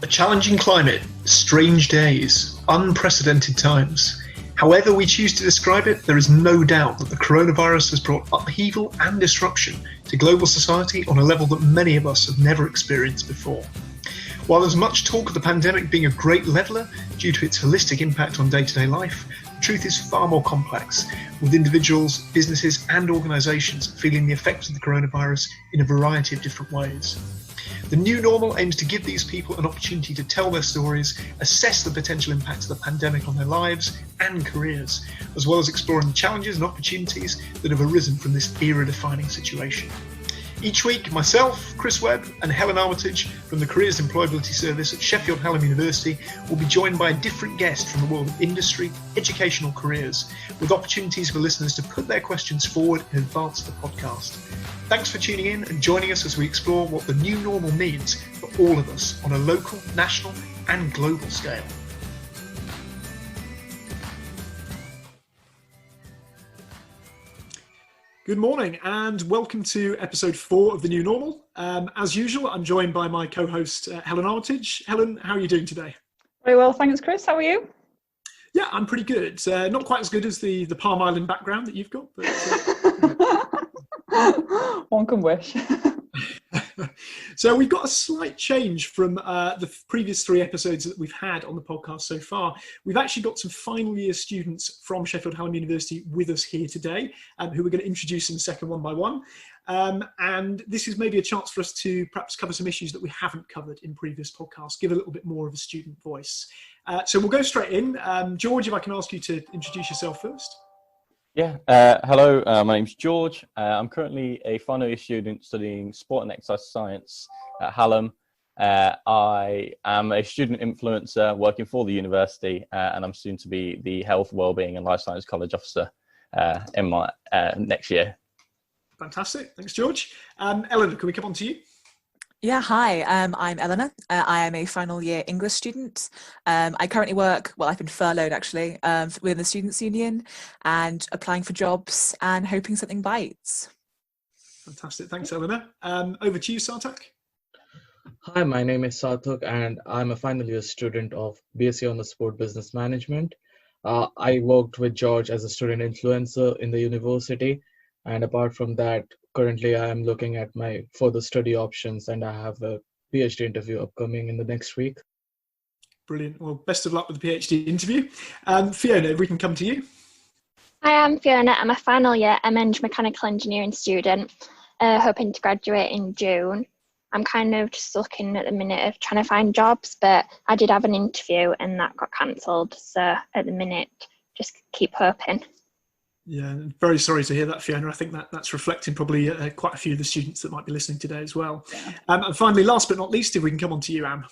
A challenging climate, strange days, unprecedented times. However we choose to describe it, there is no doubt that the coronavirus has brought upheaval and disruption to global society on a level that many of us have never experienced before. While there's much talk of the pandemic being a great leveller due to its holistic impact on day-to-day life, the truth is far more complex, with individuals, businesses and organisations feeling the effects of the coronavirus in a variety of different ways. The new normal aims to give these people an opportunity to tell their stories, assess the potential impacts of the pandemic on their lives and careers, as well as exploring the challenges and opportunities that have arisen from this era-defining situation. Each week, myself, Chris Webb and Helen Armitage from the Careers and Employability Service at Sheffield Hallam University will be joined by a different guest from the world of industry, educational careers, with opportunities for listeners to put their questions forward in advance of the podcast. Thanks for tuning in and joining us as we explore what the new normal means for all of us on a local, national and global scale. Good morning and welcome to episode 4 of The New Normal. As usual, I'm joined by my co-host, Helen Armitage. Helen, how are you doing today? Very well, thanks, Chris. How are you? Yeah, I'm pretty good. Not quite as good as the Palm Island background that you've got. But, one can wish. So we've got a slight change from the previous 3 episodes that we've had on the podcast so far. We've actually got some final year students from Sheffield Hallam University with us here today, who we're going to introduce in a second one by one. And this is maybe a chance for us to perhaps cover some issues that we haven't covered in previous podcasts, give a little bit more of a student voice. So we'll go straight in. George, if I can ask you to introduce yourself first. Yeah, hello, my name's George. I'm currently a final year student studying sport and exercise science at Hallam. I am a student influencer working for the university, and I'm soon to be the Health, Wellbeing and Life Science College Officer in my next year. Fantastic, thanks George. Eleanor, can we come on to you? Yeah, hi, I'm Eleanor. I am a final year English student. I currently work, well, I've been furloughed actually, within the Students' Union and applying for jobs and hoping something bites. Fantastic, thanks Eleanor. Over to you, Sarthak. Hi, my name is Sarthak and I'm a final year student of BSc Honours Sport Business Management. I worked with George as a student influencer in the university, and apart from that, currently, I am looking at my further study options and I have a PhD interview upcoming in the next week. Brilliant. Well, best of luck with the PhD interview. Fiona, if we can come to you. Hi, I'm Fiona. I'm a final year MEng mechanical engineering student, hoping to graduate in June. I'm kind of just looking at the minute of trying to find jobs, but I did have an interview and that got cancelled. So at the minute, just keep hoping. Yeah, very sorry to hear that, Fiona. I think that's reflecting probably quite a few of the students that might be listening today as well. Yeah. And finally, last but not least, if we can come on to you, Am.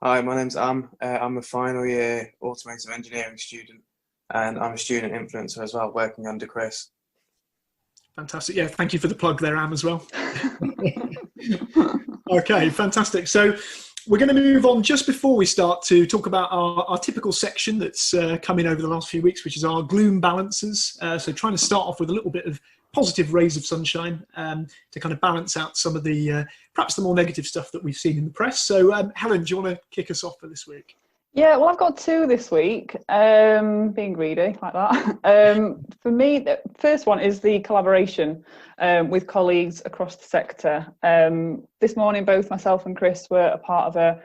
Hi, my name's Am. I'm a final year automotive engineering student and I'm a student influencer as well, working under Chris. Fantastic. Yeah, thank you for the plug there, Am, as well. Okay, fantastic. So we're going to move on just before we start to talk about our typical section that's come in over the last few weeks, which is our gloom balances. So trying to start off with a little bit of positive rays of sunshine to kind of balance out some of the perhaps the more negative stuff that we've seen in the press. So Helen, do you want to kick us off for this week? Yeah, well, I've got 2 this week, being greedy like that. For me, the first one is the collaboration with colleagues across the sector. This morning, both myself and Chris were a part of a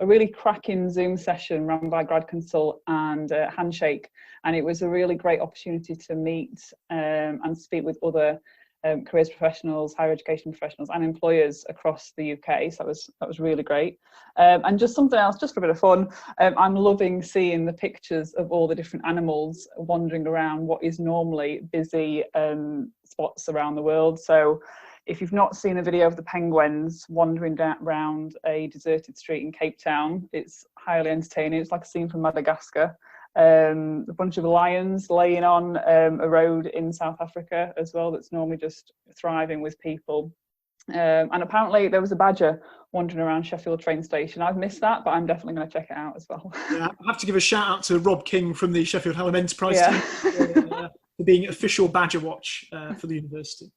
really cracking Zoom session run by Grad Consult and Handshake. And it was a really great opportunity to meet and speak with other careers professionals, higher education professionals and employers across the UK. So that was really great. And just something else, just for a bit of fun, I'm loving seeing the pictures of all the different animals wandering around what is normally busy spots around the world. So if you've not seen a video of the penguins wandering around a deserted street in Cape Town, it's highly entertaining. It's like a scene from Madagascar. A bunch of lions laying on a road in South Africa as well that's normally just thriving with people. And apparently there was a badger wandering around Sheffield train station. I've missed that, but I'm definitely going to check it out as well. Yeah, I have to give a shout out to Rob King from the Sheffield Hallam Enterprise team for being official badger watch for the university.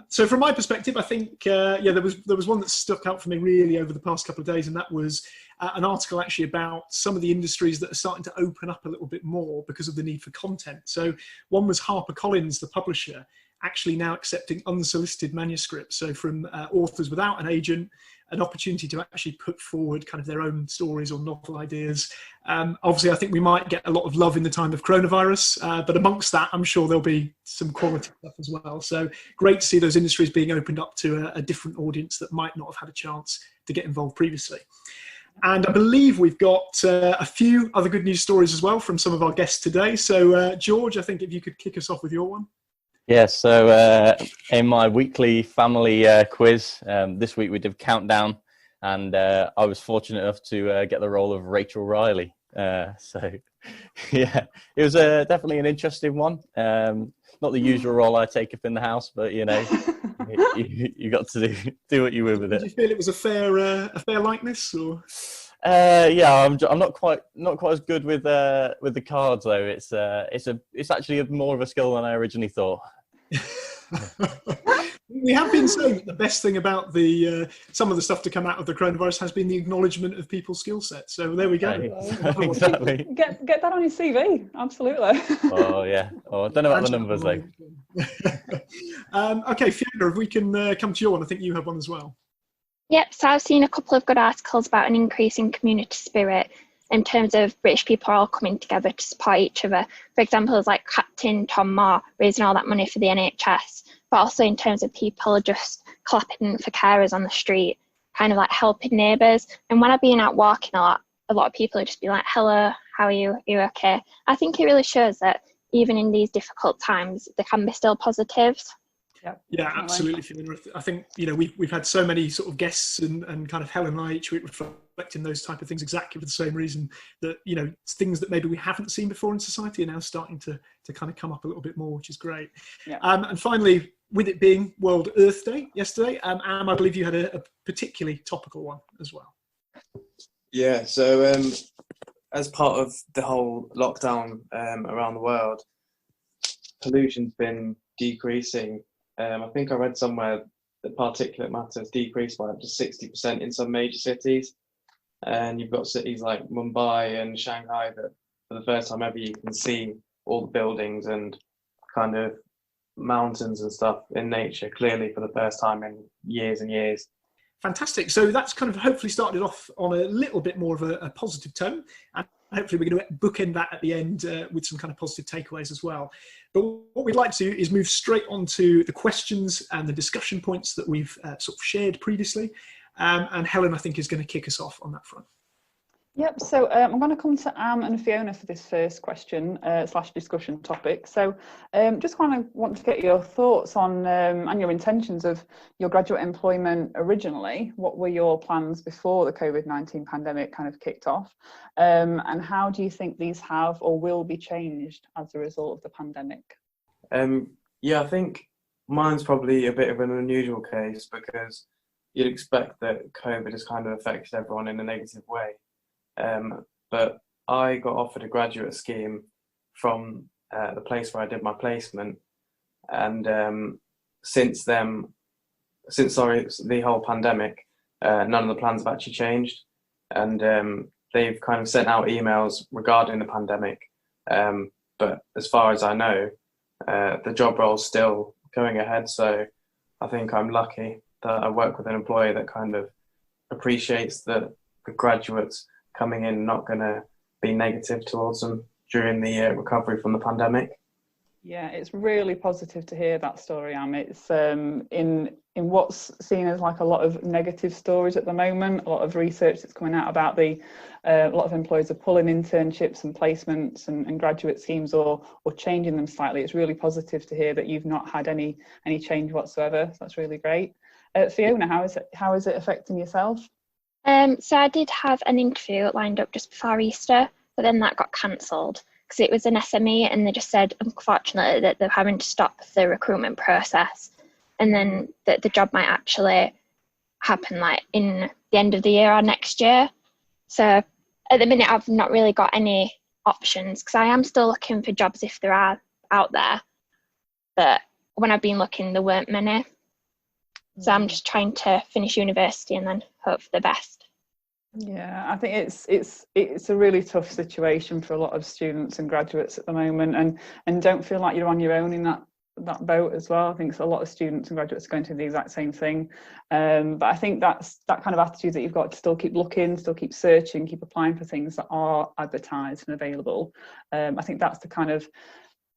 So from my perspective, I think there was one that stuck out for me really over the past couple of days, and that was an article actually about some of the industries that are starting to open up a little bit more because of the need for content. So one was HarperCollins, the publisher, actually now accepting unsolicited manuscripts. So from authors without an agent, an opportunity to actually put forward kind of their own stories or novel ideas. Obviously, I think we might get a lot of love in the time of coronavirus, but amongst that, I'm sure there'll be some quality stuff as well. So great to see those industries being opened up to a different audience that might not have had a chance to get involved previously. And I believe we've got a few other good news stories as well from some of our guests today. So George, I think if you could kick us off with your one. Yeah, so in my weekly family quiz, this week we did countdown, and I was fortunate enough to get the role of Rachel Riley. So yeah, it was definitely an interesting one. Not the usual role I take up in the house, but you know, you got to do what you will with it. Did you feel it was a fair likeness, or? Yeah, I'm not quite as good with the cards though. It's actually more of a skill than I originally thought. We have been saying that the best thing about the some of the stuff to come out of the coronavirus has been the acknowledgement of people's skill sets. So there we go. Exactly. Get that on your CV. Absolutely. Oh yeah. Oh, I don't know about the numbers though. Okay, Fiona, if we can come to your one, I think you have one as well. Yep, so I've seen a couple of good articles about an increase in community spirit in terms of British people all coming together to support each other. For example, there's like Captain Tom Moore raising all that money for the NHS, but also in terms of people just clapping for carers on the street, kind of like helping neighbours. And when I've been out walking a lot of people would just be like, hello, how are you? Are you okay? I think it really shows that even in these difficult times, there can be still positives. Yeah, absolutely, Fiona. I think, you know, we've had so many sort of guests and kind of Helen and I each week reflecting those type of things exactly for the same reason, that, you know, things that maybe we haven't seen before in society are now starting to kind of come up a little bit more, which is great. Yeah. And finally, with it being World Earth Day yesterday, Am, I believe you had a particularly topical one as well. Yeah, so as part of the whole lockdown around the world, pollution's been decreasing. I think I read somewhere that particulate matter has decreased by up to 60% in some major cities. And you've got cities like Mumbai and Shanghai that for the first time ever you can see all the buildings and kind of mountains and stuff in nature clearly for the first time in years and years. Fantastic. So that's kind of hopefully started off on a little bit more of a positive tone. And hopefully we're going to bookend that at the end with some kind of positive takeaways as well. But what we'd like to do is move straight on to the questions and the discussion points that we've sort of shared previously. And Helen, I think, is going to kick us off on that front. Yep, so I'm going to come to Am and Fiona for this first question / discussion topic. So just kind of want to get your thoughts on and your intentions of your graduate employment originally. What were your plans before the COVID-19 pandemic kind of kicked off? And how do you think these have or will be changed as a result of the pandemic? Yeah, I think mine's probably a bit of an unusual case because you'd expect that COVID has kind of affected everyone in a negative way. But I got offered a graduate scheme from the place where I did my placement, and since the whole pandemic, none of the plans have actually changed, and they've kind of sent out emails regarding the pandemic, but as far as I know, the job role's still going ahead, so I think I'm lucky that I work with an employer that kind of appreciates that the graduates coming in not going to be negative towards them during the recovery from the pandemic. Yeah, it's really positive to hear that story, Am. It's in what's seen as like a lot of negative stories at the moment, a lot of research that's coming out about a lot of employers are pulling internships and placements and graduate schemes or changing them slightly. It's really positive to hear that you've not had any change whatsoever. So that's really great. Fiona, how is it affecting yourself? So I did have an interview lined up just before Easter, but then that got cancelled because it was an SME and they just said, unfortunately, that they're having to stop the recruitment process, and then the job might actually happen like in the end of the year or next year. So at the minute, I've not really got any options because I am still looking for jobs if there are out there, but when I've been looking, there weren't many. So I'm just trying to finish university and then hope for the best. Yeah, I think it's a really tough situation for a lot of students and graduates at the moment, and don't feel like you're on your own in that boat as well. I think a lot of students and graduates are going through the exact same thing. But I think that's that kind of attitude that you've got to still keep looking, still keep searching, keep applying for things that are advertised and available. I think that's the kind of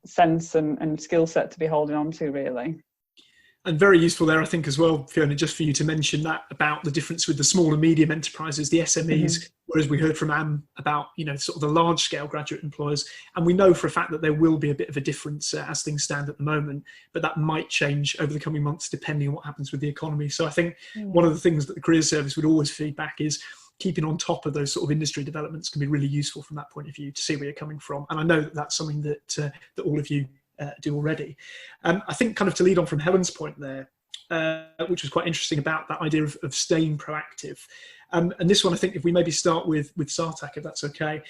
sense and skill set to be holding on to, really. And very useful there, I think, as well, Fiona, just for you to mention that about the difference with the small and medium enterprises, the SMEs, whereas we heard from Anne about, sort of the large scale graduate employers. And we know for a fact that there will be a bit of a difference as things stand at the moment, but that might change over the coming months depending on what happens with the economy. So I think one of the things that the Careers Service would always feedback is keeping on top of those sort of industry developments can be really useful from that point of view to see where you're coming from. And I know that that's something that all of you do already. I think kind of to lead on from Helen's point there, which was quite interesting about that idea of staying proactive. And this one, I think if we maybe start with Sartak, if that's okay.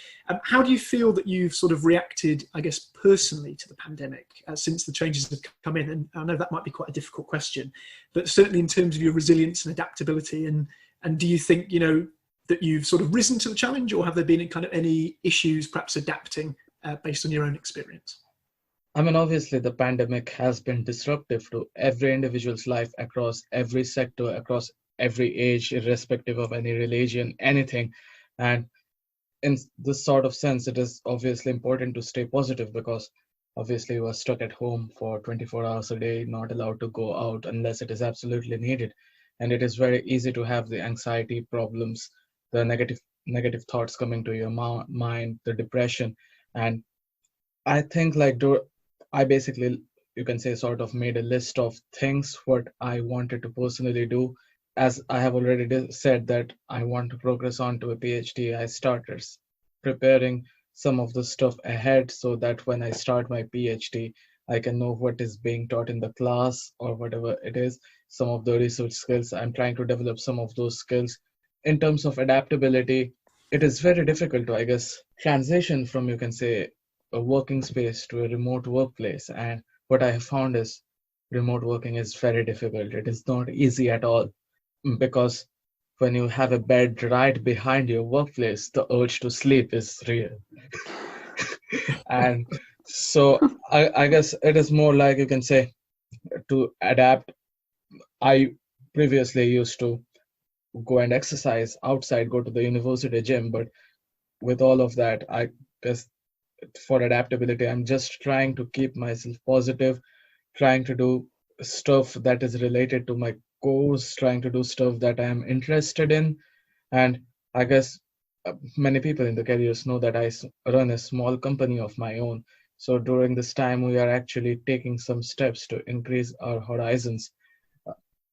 How do you feel that you've sort of reacted, I guess, personally to the pandemic since the changes have come in? And I know that might be quite a difficult question, but certainly in terms of your resilience and adaptability, and do you think, that you've sort of risen to the challenge, or have there been kind of any issues perhaps adapting based on your own experience? I mean, obviously, the pandemic has been disruptive to every individual's life across every sector, across every age, irrespective of any religion, anything. And in this sort of sense, it is obviously important to stay positive, because obviously you are stuck at home for 24 hours a day, not allowed to go out unless it is absolutely needed. And it is very easy to have the anxiety problems, the negative thoughts coming to your mind, the depression. And I think I basically, you can say, sort of made a list of things what I wanted to personally do. As I have already said that I want to progress on to a PhD, I started preparing some of the stuff ahead so that when I start my PhD, I can know what is being taught in the class or whatever it is. Some of the research skills, I'm trying to develop some of those skills. In terms of adaptability, it is very difficult to, I guess, transition from, you can say, a working space to a remote workplace. And what I have found is remote working is very difficult. It is not easy at all, because when you have a bed right behind your workplace, the urge to sleep is real. And so I guess it is more like, you can say, to adapt. I previously used to go and exercise outside, go to the university gym, but with all of that, I guess for adaptability, I'm just trying to keep myself positive, trying to do stuff that is related to my course, trying to do stuff that I am interested in. And I guess many people in the careers know that I run a small company of my own. So during this time, we are actually taking some steps to increase our horizons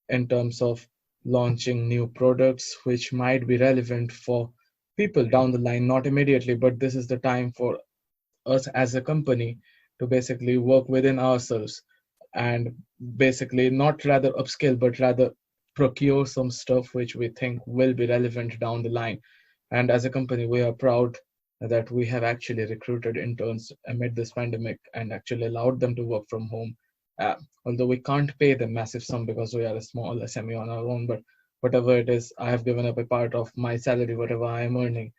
in terms of launching new products, which might be relevant for people down the line, not immediately, but this is the time for us as a company to basically work within ourselves and basically not rather upskill, but rather procure some stuff which we think will be relevant down the line. And as a company, we are proud that we have actually recruited interns amid this pandemic and actually allowed them to work from home. Although we can't pay them massive sum because we are a small SME on our own, but whatever it is, I have given up a part of my salary, whatever I am earning,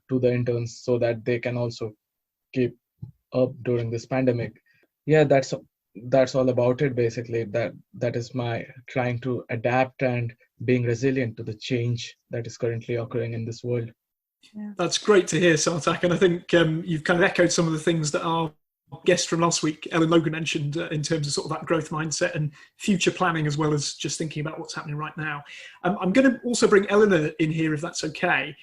to the interns so that they can also keep up during this pandemic. Yeah, that's all about it basically. That is my trying to adapt and being resilient to the change that is currently occurring in this world. Yeah. That's great to hear, Sartak, and I think you've kind of echoed some of the things that our guest from last week, Ellen Logan, mentioned in terms of sort of that growth mindset and future planning, as well as just thinking about what's happening right now. I'm going to also bring Eleanor in here, if that's okay.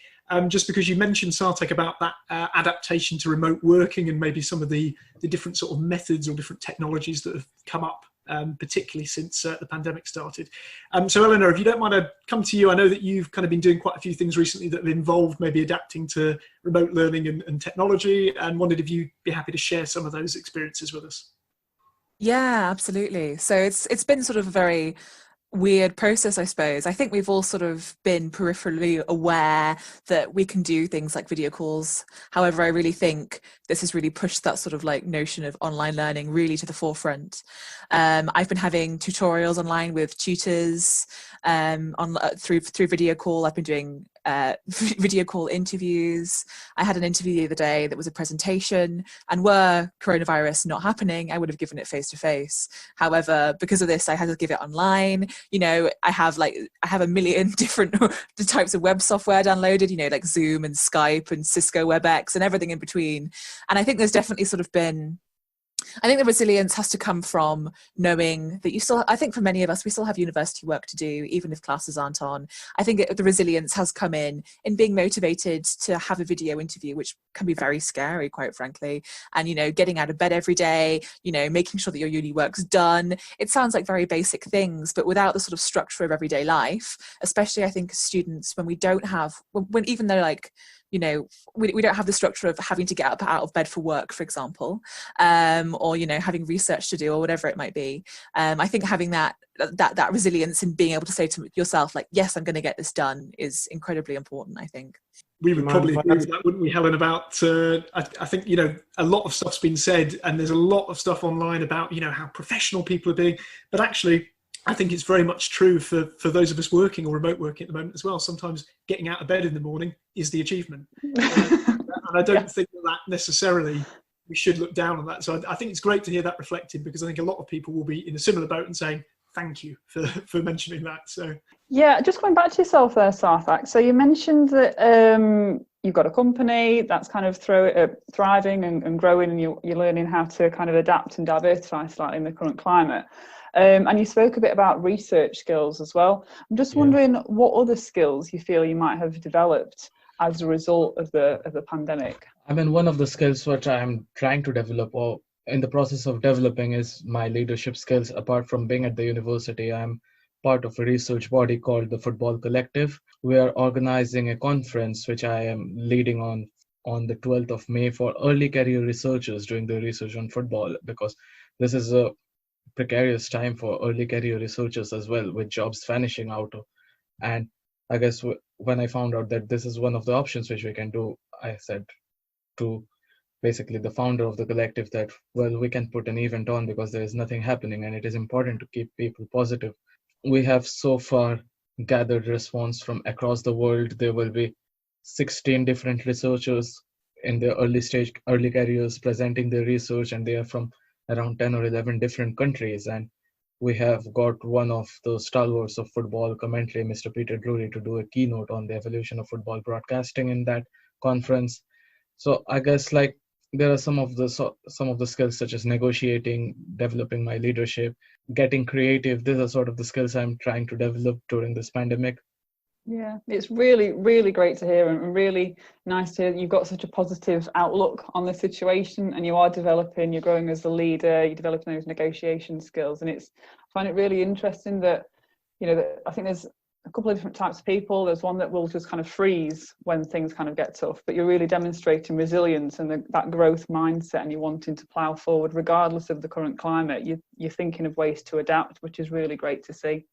Just because you mentioned, Sartak, about that adaptation to remote working and maybe some of the different sort of methods or different technologies that have come up, particularly since the pandemic started. So Eleanor, if you don't mind, I'd come to you. I know that you've kind of been doing quite a few things recently that have involved maybe adapting to remote learning and technology, and wondered if you'd be happy to share some of those experiences with us. Yeah, absolutely. So it's been sort of a very weird process, I suppose. I think we've all sort of been peripherally aware that we can do things like video calls. However, I really think this has really pushed that sort of like notion of online learning really to the forefront. I've been having tutorials online with tutors through video call. I've been doing video call interviews. I had an interview the other day that was a presentation, and were coronavirus not happening, I would have given it face to face. However, because of this, I had to give it online. I have a million different types of web software downloaded, like Zoom and Skype and Cisco WebEx and everything in between. And I think there's definitely sort of been, I think the resilience has to come from knowing that I think for many of us, we still have university work to do, even if classes aren't on. I think the resilience has come in being motivated to have a video interview, which can be very scary, quite frankly. And, getting out of bed every day, making sure that your uni work's done. It sounds like very basic things, but without the sort of structure of everyday life, especially I think as students, when we don't have, even though like, we don't have the structure of having to get up out of bed for work, for example, or having research to do or whatever it might be. I think having that resilience and being able to say to yourself, like, yes, I'm going to get this done, is incredibly important, I think. We would probably agree with that, wouldn't we, Helen, about, I think, a lot of stuff's been said, and there's a lot of stuff online about, how professional people are being, but actually, I think it's very much true for those of us working or remote working at the moment as well. Sometimes getting out of bed in the morning is the achievement. And I don't think that necessarily we should look down on that. So I think it's great to hear that reflected, because I think a lot of people will be in a similar boat and saying, thank you for mentioning that. So yeah, just going back to yourself there, Sarthak. So you mentioned that you've got a company that's kind of thriving and growing, and you're learning how to kind of adapt and diversify slightly in the current climate. And you spoke a bit about research skills as well. I'm just wondering what other skills you feel you might have developed as a result of the pandemic. I mean, one of the skills which I'm trying to develop, or in the process of developing, is my leadership skills. Apart from being at the university, I'm part of a research body called the Football Collective. We are organizing a conference which I am leading on the 12th of May for early career researchers doing their research on football, because this is a precarious time for early career researchers as well, with jobs vanishing out. And I guess when I found out that this is one of the options which we can do, I said to basically the founder of the collective that, well, we can put an event on because there is nothing happening and it is important to keep people positive. We have so far gathered response from across the world. There will be 16 different researchers in their early careers presenting their research, and they are from around 10 or 11 different countries. And we have got one of the stalwarts of football commentary, Mr. Peter Drury, to do a keynote on the evolution of football broadcasting in that conference. So I guess like there are some of the skills such as negotiating, developing my leadership, getting creative. These are sort of the skills I'm trying to develop during this pandemic. Yeah, it's really, really great to hear, and really nice to hear that you've got such a positive outlook on the situation, and you are developing, you're growing as a leader, you're developing those negotiation skills. And I find it really interesting that, that I think there's a couple of different types of people. There's one that will just kind of freeze when things kind of get tough, but you're really demonstrating resilience and that growth mindset, and you're wanting to plough forward regardless of the current climate. You're thinking of ways to adapt, which is really great to see.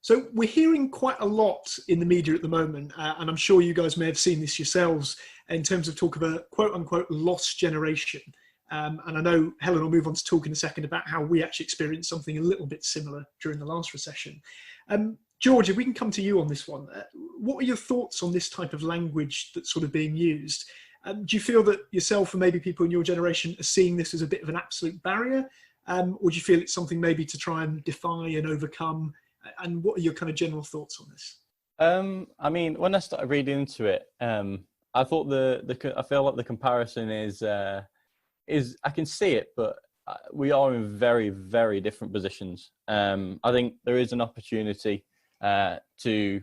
So we're hearing quite a lot in the media at the moment, and I'm sure you guys may have seen this yourselves, in terms of talk of a quote-unquote lost generation. And I know Helen will move on to talk in a second about how we actually experienced something a little bit similar during the last recession. George, if we can come to you on this one, what are your thoughts on this type of language that's sort of being used? Do you feel that yourself and maybe people in your generation are seeing this as a bit of an absolute barrier? Or do you feel it's something maybe to try and defy and overcome? And what are your kind of general thoughts on this? I mean, when I started reading into it, I thought I feel like the comparison is I can see it, but we are in very, very different positions. I think there is an opportunity to,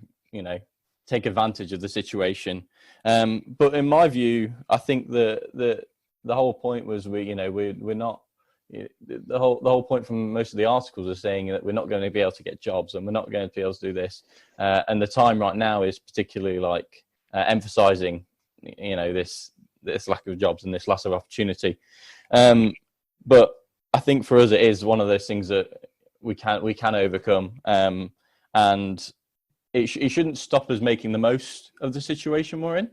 take advantage of the situation. But in my view, I think the whole point was we're not. The whole point from most of the articles are saying that we're not going to be able to get jobs and we're not going to be able to do this. And the time right now is particularly emphasizing, this lack of jobs and this lack of opportunity. But I think for us, it is one of those things that we can overcome. And it shouldn't stop us making the most of the situation we're in.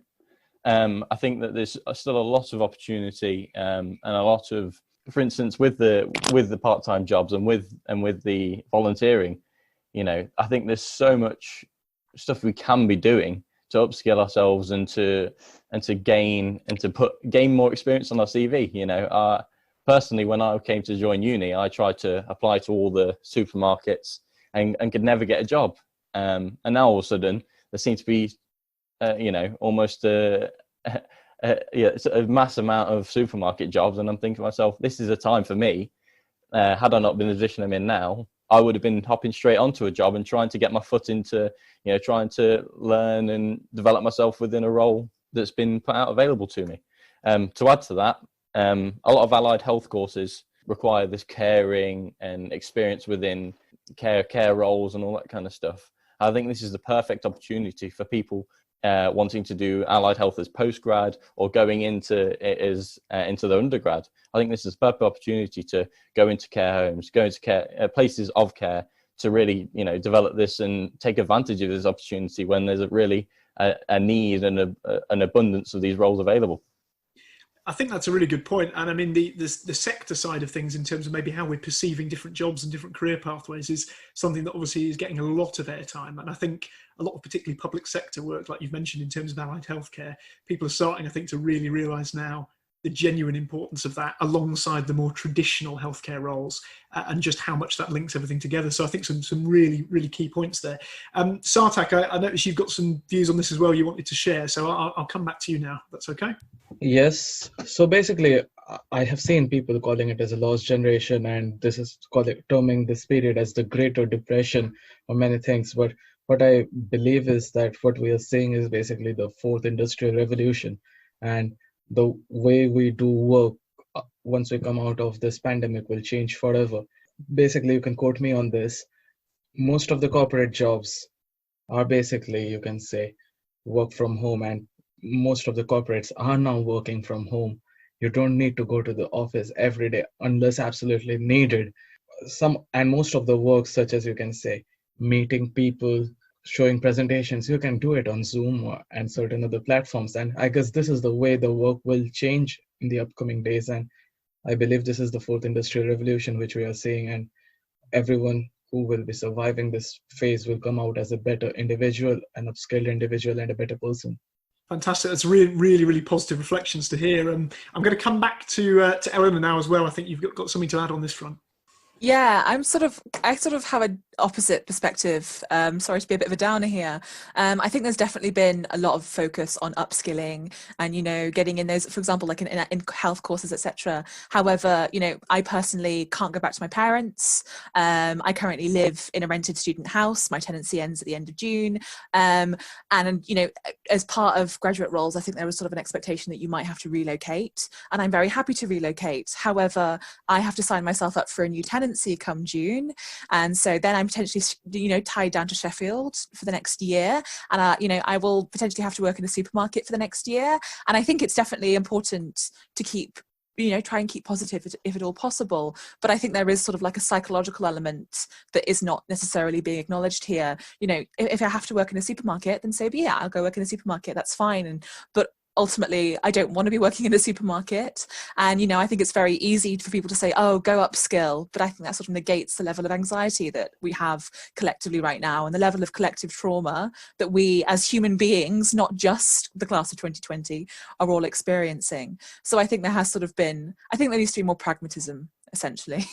I think that there's still a lot of opportunity, and a lot of, for instance, with the part-time jobs and with the volunteering, I think there's so much stuff we can be doing to upskill ourselves and to gain more experience on our CV. Personally, when I came to join uni, I tried to apply to all the supermarkets and could never get a job. And now all of a sudden there seems to be, almost a mass amount of supermarket jobs. And I'm thinking to myself, this is a time for me. Had I not been in the position I'm in now, I would have been hopping straight onto a job and trying to get my foot into, trying to learn and develop myself within a role that's been put out available to me. To add to that, a lot of allied health courses require this caring and experience within care roles and all that kind of stuff. I think this is the perfect opportunity for people wanting to do allied health as postgrad or going into it as into their undergrad. I think this is a perfect opportunity to go into care homes, go into care places of care, to really develop this and take advantage of this opportunity when there's a need and an abundance of these roles available. I think that's a really good point. And I mean, the sector side of things in terms of maybe how we're perceiving different jobs and different career pathways is something that obviously is getting a lot of airtime. And I think a lot of particularly public sector work, like you've mentioned in terms of allied healthcare, people are starting, I think, to really realise now the genuine importance of that alongside the more traditional healthcare roles, and just how much that links everything together. So I think some really, really key points there. Sartak, I noticed you've got some views on this as well you wanted to share. So I'll come back to you now. That's okay? Yes. So basically, I have seen people calling it as a lost generation, and this is terming this period as the Greater Depression or many things. But what I believe is that what we are seeing is basically the fourth industrial revolution, and the way we do work once we come out of this pandemic will change forever. Basically, you can quote me on this. Most of the corporate jobs are basically, you can say, work from home, and most of the corporates are now working from home. You don't need to go to the office every day unless absolutely needed. Most of the work, such as you can say, meeting people, showing presentations, you can do it on Zoom and certain other platforms. And I guess this is the way the work will change in the upcoming days. And I believe this is the fourth industrial revolution which we are seeing, and everyone who will be surviving this phase will come out as a better individual, an upskilled individual, and a better person. Fantastic. That's really, really, really positive reflections to hear. I'm going to come back to Eleanor now as well. I think you've got something to add on this front. Yeah, I sort of have an opposite perspective. Sorry to be a bit of a downer here. I think there's definitely been a lot of focus on upskilling and, getting in those, for example, like in health courses, etc. However, I personally can't go back to my parents. I currently live in a rented student house. My tenancy ends at the end of June. And, as part of graduate roles, I think there was sort of an expectation that you might have to relocate. And I'm very happy to relocate. However, I have to sign myself up for a new tenancy come June, and so then I'm potentially tied down to Sheffield for the next year, and I will potentially have to work in a supermarket for the next year. And I think it's definitely important to keep try and keep positive if at all possible, but I think there is sort of like a psychological element that is not necessarily being acknowledged here. If I have to work in a supermarket, then so be it, I'll go work in a supermarket, that's fine. But ultimately, I don't want to be working in a supermarket. And, I think it's very easy for people to say, oh, go upskill. But I think that sort of negates the level of anxiety that we have collectively right now, and the level of collective trauma that we as human beings, not just the class of 2020, are all experiencing. So I think there needs to be more pragmatism, essentially.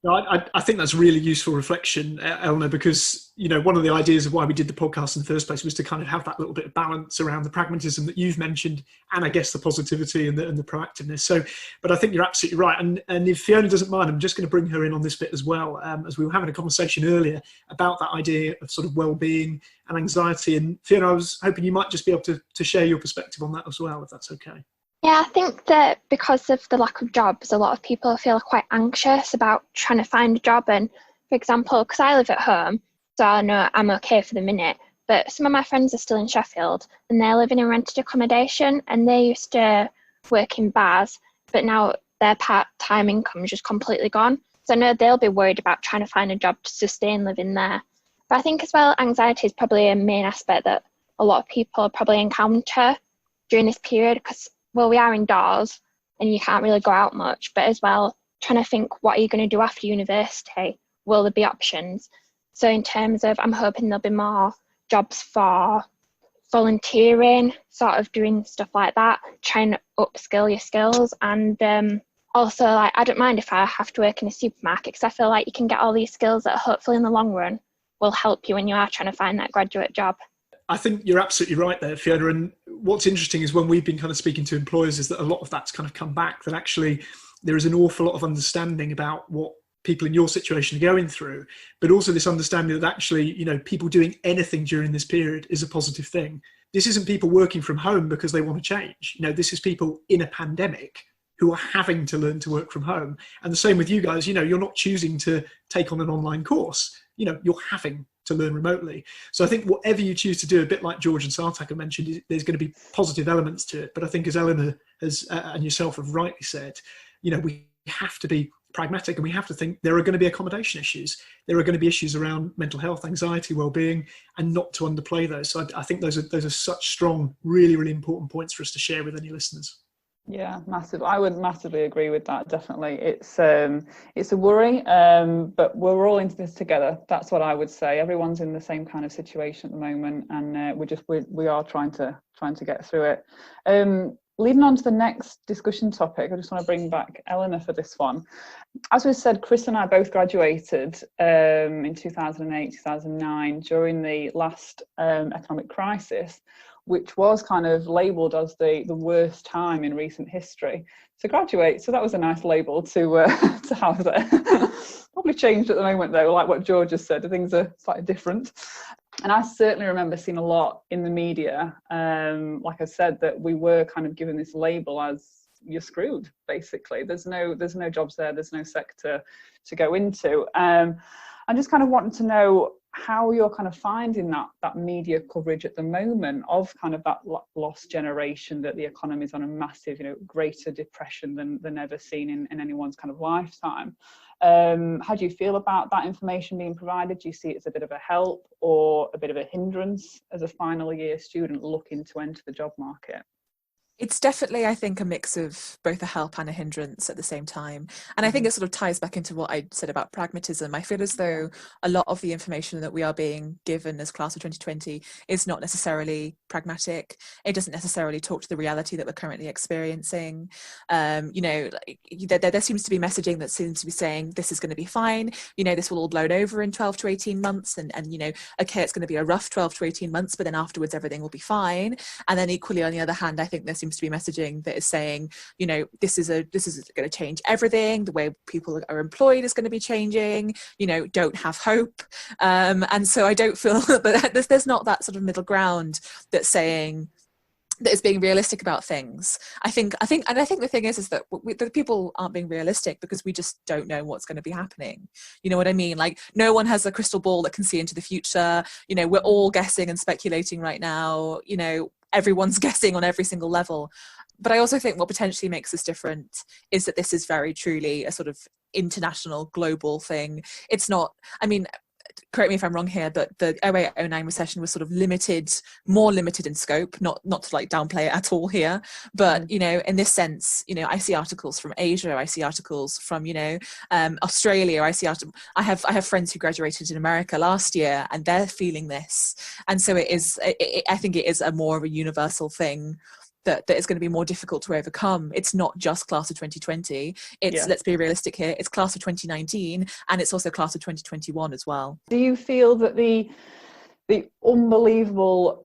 No, I think that's really useful reflection, Eleanor, because, one of the ideas of why we did the podcast in the first place was to kind of have that little bit of balance around the pragmatism that you've mentioned, and I guess the positivity and the proactiveness. So, but I think you're absolutely right. And if Fiona doesn't mind, I'm just going to bring her in on this bit as well, as we were having a conversation earlier about that idea of sort of well-being and anxiety. And Fiona, I was hoping you might just be able to share your perspective on that as well, if that's okay. Yeah, I think that because of the lack of jobs, a lot of people feel quite anxious about trying to find a job. And for example, because I live at home, so I know I'm okay for the minute, but some of my friends are still in Sheffield and they're living in rented accommodation, and they used to work in bars, but now their part-time income is just completely gone. So I know they'll be worried about trying to find a job to sustain living there. But I think as well, anxiety is probably a main aspect that a lot of people probably encounter during this period, because, well, we are indoors and you can't really go out much, but as well, trying to think, what are you going to do after university? Will there be options? So in terms of, I'm hoping there'll be more jobs for volunteering, sort of doing stuff like that, trying to upskill your skills. And also, like, I don't mind if I have to work in a supermarket, because I feel like you can get all these skills that hopefully in the long run will help you when you are trying to find that graduate job. I think you're absolutely right there, Fiona. And what's interesting is when we've been kind of speaking to employers is that a lot of that's kind of come back, that actually there is an awful lot of understanding about what people in your situation are going through, but also this understanding that actually, you know, people doing anything during this period is a positive thing. This isn't people working from home because they want to change. You know, this is people in a pandemic who are having to learn to work from home. And the same with you guys, you know, you're not choosing to take on an online course, you know, you're having to learn remotely. So I think whatever you choose to do, a bit like George and Sartak have mentioned, there's going to be positive elements to it. But I think, as Eleanor has and yourself have rightly said, you know, we have to be pragmatic, and we have to think there are going to be accommodation issues. There are going to be issues around mental health, anxiety, well-being, and not to underplay those. So I think those are such strong, really, really important points for us to share with any listeners. Yeah, massive. I would massively agree with that. Definitely, it's a worry, but we're all into this together. That's what I would say. Everyone's in the same kind of situation at the moment, and we are trying to get through it. Leading on to the next discussion topic, I just want to bring back Eleanor for this one. As we said, Chris and I both graduated in 2008, 2009 during the last economic crisis, which was kind of labelled as the worst time in recent history to graduate. So that was a nice label to have there. Probably changed at the moment though, like what George has said, things are slightly different. And I certainly remember seeing a lot in the media, like I said, that we were kind of given this label as you're screwed, basically. There's no jobs there, there's no sector to go into. I just kind of wanted to know how you're kind of finding that media coverage at the moment of kind of that lost generation, that the economy is on a massive, you know, greater depression than ever seen in anyone's kind of lifetime. How do you feel about that information being provided? Do you see it as a bit of a help or a bit of a hindrance as a final year student looking to enter the job market? It's definitely, I think, a mix of both a help and a hindrance at the same time. And I think it sort of ties back into what I said about pragmatism. I feel as though a lot of the information that we are being given as class of 2020 is not necessarily pragmatic. It doesn't necessarily talk to the reality that we're currently experiencing. You know, there seems to be messaging that seems to be saying this is going to be fine. You know, this will all blow over in 12 to 18 months. And you know, okay, it's going to be a rough 12 to 18 months, but then afterwards everything will be fine. And then equally, on the other hand, I think there seems to be messaging that is saying, you know, this is going to change everything. The way people are employed is going to be changing. You know, don't have hope. And so I don't feel that there's not that sort of middle ground that's saying that is being realistic about things. I think the thing is that the people aren't being realistic because we just don't know what's going to be happening. You know what I mean? Like, no one has a crystal ball that can see into the future. You know, we're all guessing and speculating right now. You know, everyone's guessing on every single level. But I also think what potentially makes this different is that this is very truly a sort of international, global thing. It's not, I mean, correct me if I'm wrong here, but the 08-09 recession was sort of more limited in scope, not to like downplay it at all here, but you know, in this sense, you know, I see articles from Asia, I see articles from, you know, Australia, I have friends who graduated in America last year and they're feeling this. And so I think it is a more of a universal thing that is going to be more difficult to overcome. It's not just class of 2020. It's, let's be realistic here, it's class of 2019 and it's also class of 2021 as well. Do you feel that the unbelievable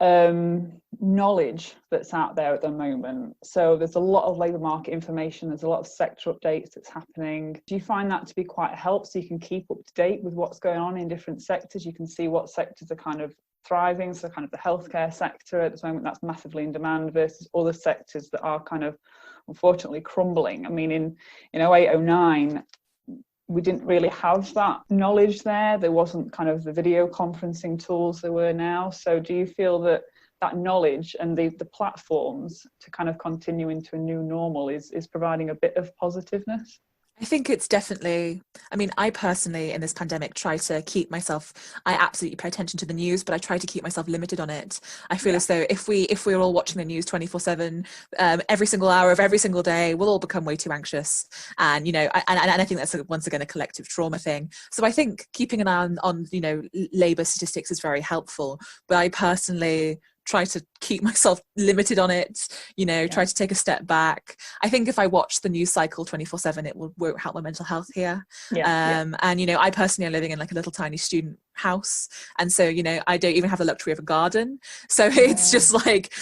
knowledge that's out there at the moment, so there's a lot of labour market information, there's a lot of sector updates that's happening, do you find that to be quite a help so you can keep up to date with what's going on in different sectors? You can see what sectors are kind of thriving, so kind of the healthcare sector at this moment, that's massively in demand versus other sectors that are kind of unfortunately crumbling. I mean, in 08-09 we didn't really have that knowledge there wasn't kind of the video conferencing tools there were now. So do you feel that knowledge and the platforms to kind of continue into a new normal is providing a bit of positiveness? I think it's definitely, I mean, I personally in this pandemic try to keep myself, I absolutely pay attention to the news, but I try to keep myself limited on it. I feel as though if we're all watching the news 24/7, every single hour of every single day, we'll all become way too anxious. And, and I think that's once again a collective trauma thing. So I think keeping an eye on labour statistics is very helpful. But I personally try to keep myself limited on it, try to take a step back. I think if I watch the news cycle 24/7, it won't help my mental health here. And I personally am living in like a little tiny student house, and so I don't even have the luxury of a garden, so it's just like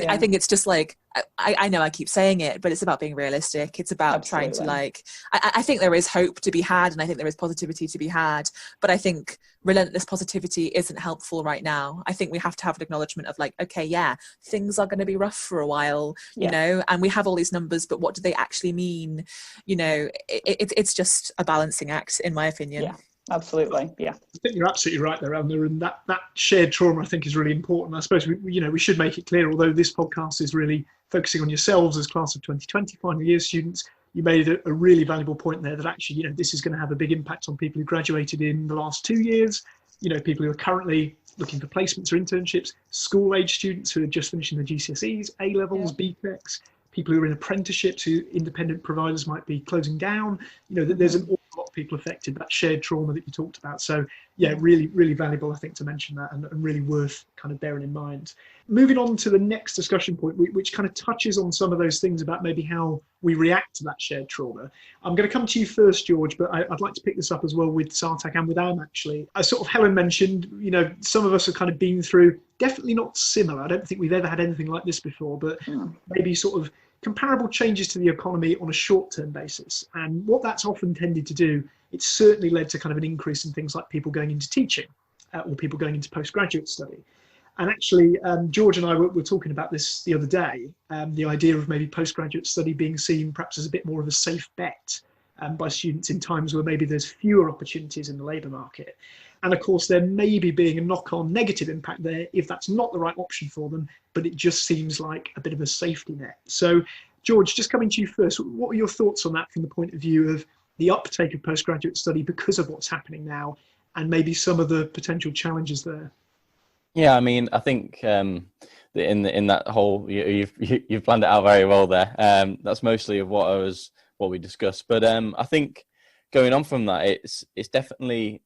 I think it's just like I know I keep saying it, but it's about being realistic. It's about trying to I think there is hope to be had, and I think there is positivity to be had, but I think relentless positivity isn't helpful right now. I think we have to have an acknowledgement of like, okay, yeah, things are going to be rough for a while, and we have all these numbers, but what do they actually mean? It's just a balancing act, in my opinion. Yeah. Absolutely, yeah. I think you're absolutely right there, Eleanor, and that shared trauma I think is really important. I suppose we should make it clear, although this podcast is really focusing on yourselves as class of 2020 final year students, you made a really valuable point there that actually this is going to have a big impact on people who graduated in the last 2 years, people who are currently looking for placements or internships, school age students who are just finishing their GCSEs, A levels, BTECs, people who are in apprenticeships who independent providers might be closing down. There's an awful lot of people affected, that shared trauma that you talked about. So yeah, really, really valuable, I think, to mention that, and really worth kind of bearing in mind. Moving on to the next discussion point, which kind of touches on some of those things about maybe how we react to that shared trauma. I'm going to come to you first, George, but I'd like to pick this up as well with Sartak and with Anne, actually. As sort of Helen mentioned, some of us have kind of been through, definitely not similar. I don't think we've ever had anything like this before, but maybe sort of comparable changes to the economy on a short-term basis. And what that's often tended to do, it's certainly led to kind of an increase in things like people going into teaching or people going into postgraduate study. And actually, George and I were talking about this the other day, the idea of maybe postgraduate study being seen perhaps as a bit more of a safe bet by students in times where maybe there's fewer opportunities in the labour market. And of course, there may be being a knock-on negative impact there if that's not the right option for them, but it just seems like a bit of a safety net. So, George, just coming to you first, what are your thoughts on that from the point of view of the uptake of postgraduate study because of what's happening now, and maybe some of the potential challenges there? Yeah, I mean, I think in that whole, you've planned it out very well there. That's mostly of what we discussed. But I think going on from that, it's definitely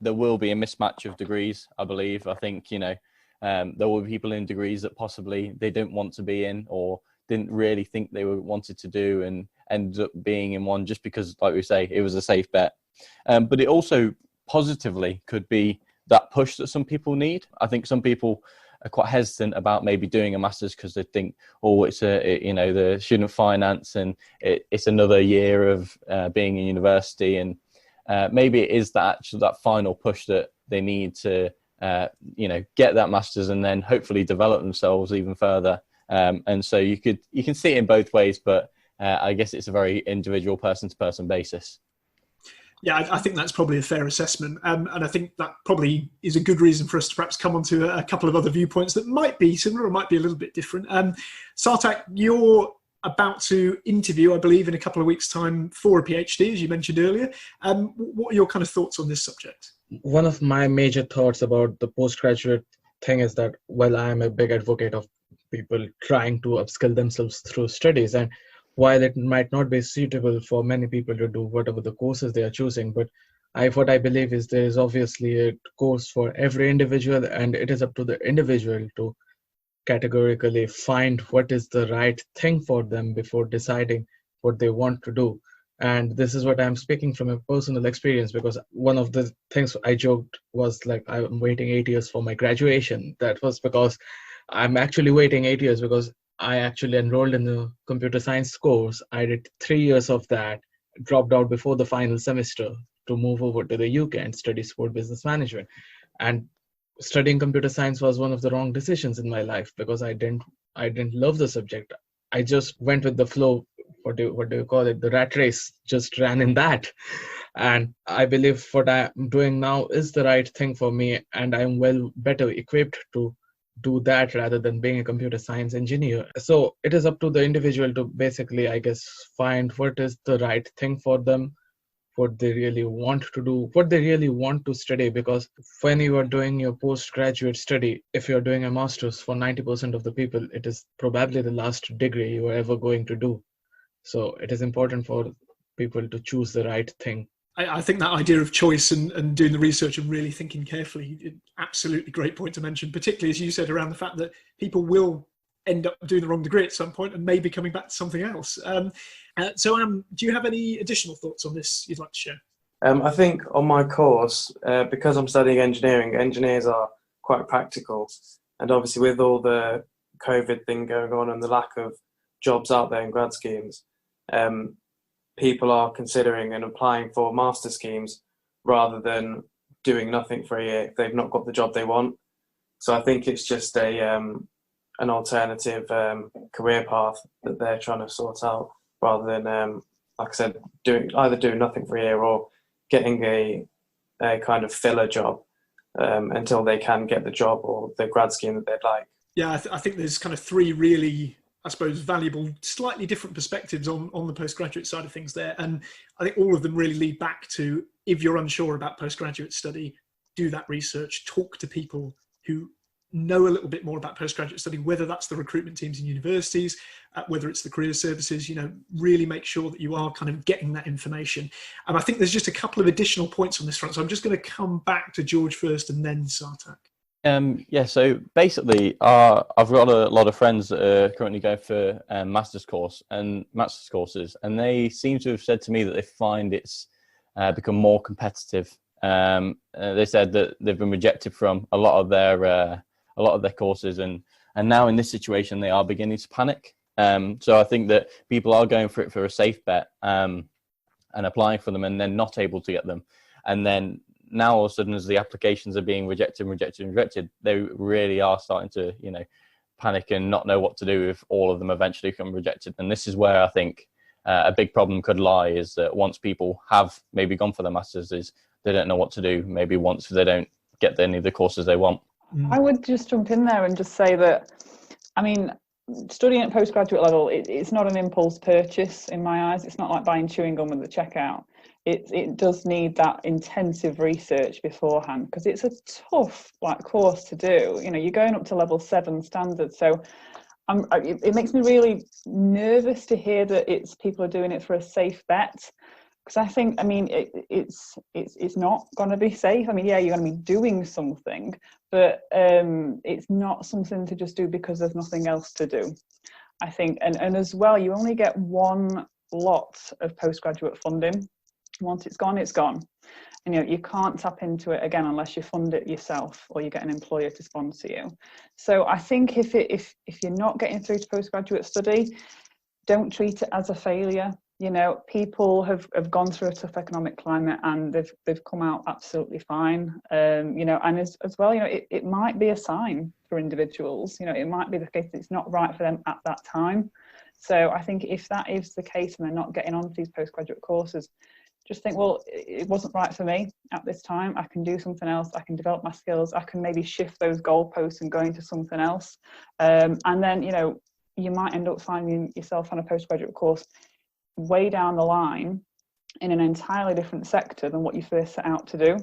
there will be a mismatch of degrees, I believe. I think, there will be people in degrees that possibly they don't want to be in or didn't really think they wanted to do and ended up being in one just because, like we say, it was a safe bet. But it also positively could be that push that some people need. I think some people are quite hesitant about maybe doing a master's because they think, it's the student finance and it's another year of being in university, and maybe it is that final push that they need to get that master's and then hopefully develop themselves even further. And so you can see it in both ways, but I guess it's a very individual person to person basis. Yeah, I think that's probably a fair assessment. And I think that probably is a good reason for us to perhaps come on to a couple of other viewpoints that might be similar or might be a little bit different. Sartak, you're about to interview, I believe, in a couple of weeks' time for a PhD, as you mentioned earlier. What are your kind of thoughts on this subject? One of my major thoughts about the postgraduate thing is that while I am a big advocate of people trying to upskill themselves through studies, and while it might not be suitable for many people to do whatever the courses they are choosing, but what I believe is there is obviously a course for every individual, and it is up to the individual to categorically find what is the right thing for them before deciding what they want to do. And this is what I'm speaking from a personal experience, because one of the things I joked was like, I'm waiting 8 years for my graduation. That was because I'm actually waiting 8 years because I actually enrolled in the computer science course. I did 3 years of that, dropped out before the final semester to move over to the UK and study sport business management. And studying computer science was one of the wrong decisions in my life because I didn't love the subject. I just went with the flow. What do you call it? The rat race, just ran in that. And I believe what I'm doing now is the right thing for me, and I'm better equipped to do that rather than being a computer science engineer. So it is up to the individual to basically, I guess, find what is the right thing for them, what they really want to do, what they really want to study. Because when you are doing your postgraduate study, if you're doing a master's, for 90% of the people, it is probably the last degree you are ever going to do. So it is important for people to choose the right thing. I think that idea of choice and doing the research and really thinking carefully, absolutely great point to mention, particularly as you said around the fact that people will end up doing the wrong degree at some point and maybe coming back to something else. So do you have any additional thoughts on this you'd like to share? I think on my course, because I'm studying engineering, engineers are quite practical. And obviously with all the COVID thing going on and the lack of jobs out there in grad schemes, people are considering and applying for master schemes rather than doing nothing for a year if they've not got the job they want. So I think it's just an alternative career path that they're trying to sort out rather than, like I said, doing nothing for a year or getting a kind of filler job until they can get the job or the grad scheme that they'd like. Yeah, I think there's kind of three really, I suppose, valuable, slightly different perspectives on the postgraduate side of things there. And I think all of them really lead back to, if you're unsure about postgraduate study, do that research, talk to people who know a little bit more about postgraduate study, whether that's the recruitment teams in universities, whether it's the career services, really make sure that you are kind of getting that information. And I think there's just a couple of additional points on this front. So I'm just going to come back to George first and then Sartak. So basically, I've got a lot of friends that are currently going for master's courses, and they seem to have said to me that they find it's become more competitive. They said that they've been rejected from a lot of their courses, and now in this situation, they are beginning to panic. So I think that people are going for it for a safe bet and applying for them, and then not able to get them, and then now all of a sudden, as the applications are being rejected, they really are starting to, panic and not know what to do if all of them eventually come rejected. And this is where I think a big problem could lie, is that once people have maybe gone for the masters, is they don't know what to do. Maybe once they don't get any of the courses they want. I would just jump in there and just say that, studying at postgraduate level, it's not an impulse purchase in my eyes. It's not like buying chewing gum at the checkout. It does need that intensive research beforehand, because it's a tough course to do. You're going up to level 7 standard, so it makes me really nervous to hear that people are doing it for a safe bet, because I think it's not going to be safe. You're going to be doing something, but it's not something to just do because there's nothing else to do, I think. And as well, you only get one lot of postgraduate funding. Once it's gone, it's gone. And you can't tap into it again unless you fund it yourself or you get an employer to sponsor you. So I think if you're not getting through to postgraduate study, don't treat it as a failure. People have gone through a tough economic climate and they've come out absolutely fine. And as well, it might be a sign for individuals. It might be the case that it's not right for them at that time. So I think if that is the case and they're not getting on to these postgraduate courses, just think, well, it wasn't right for me at this time. I can do something else. I can develop my skills. I can maybe shift those goalposts and go into something else. And then, you might end up finding yourself on a postgraduate course way down the line in an entirely different sector than what you first set out to do.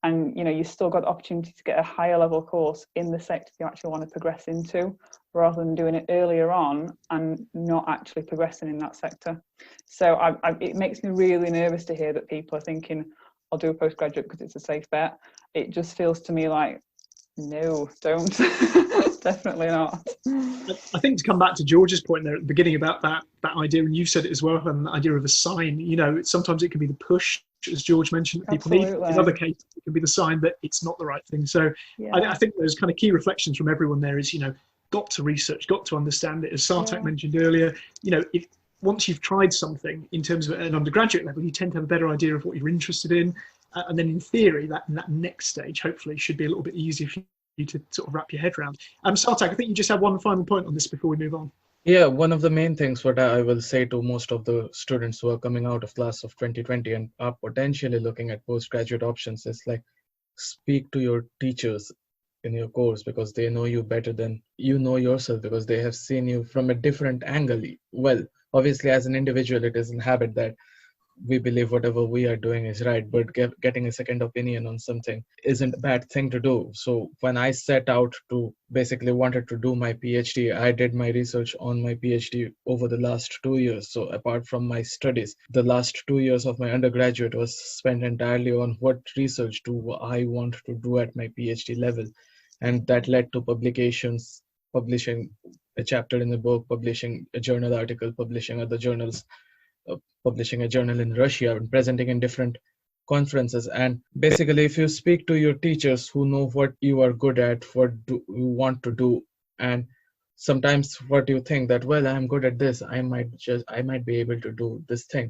And, you've still got the opportunity to get a higher level course in the sector you actually want to progress into, rather than doing it earlier on and not actually progressing in that sector. So it makes me really nervous to hear that people are thinking, I'll do a postgraduate because it's a safe bet. It just feels to me like, no, don't. Definitely not. I think to come back to George's point there at the beginning about that idea, and you said it as well, and the idea of a sign, sometimes it can be the push, as George mentioned, that people need. In other cases, it can be the sign that it's not the right thing. So yeah. I think those kind of key reflections from everyone there is, got to research, got to understand it. As Sartak mentioned earlier, if once you've tried something in terms of an undergraduate level, you tend to have a better idea of what you're interested in. And then in theory, that next stage, hopefully, should be a little bit easier for you to sort of wrap your head around. Sartak, I think you just have one final point on this before we move on. Yeah, one of the main things what I will say to most of the students who are coming out of class of 2020 and are potentially looking at postgraduate options is speak to your teachers. in your course because they know you better than you know yourself, because they have seen you from a different angle. Well, obviously as an individual it is a habit that we believe whatever we are doing is right, but getting a second opinion on something isn't a bad thing to do. So when I set out to basically wanted to do my PhD, I did my research on my PhD over the last 2 years. So apart from my studies, the last 2 years of my undergraduate was spent entirely on what research do I want to do at my PhD level. And that led to publications, publishing a chapter in a book, publishing a journal article, publishing other journals, publishing a journal in Russia, and presenting in different conferences. And basically, if you speak to your teachers who know what you are good at, what do you want to do, and sometimes what you think that, well, I'm good at this, I might be able to do this thing.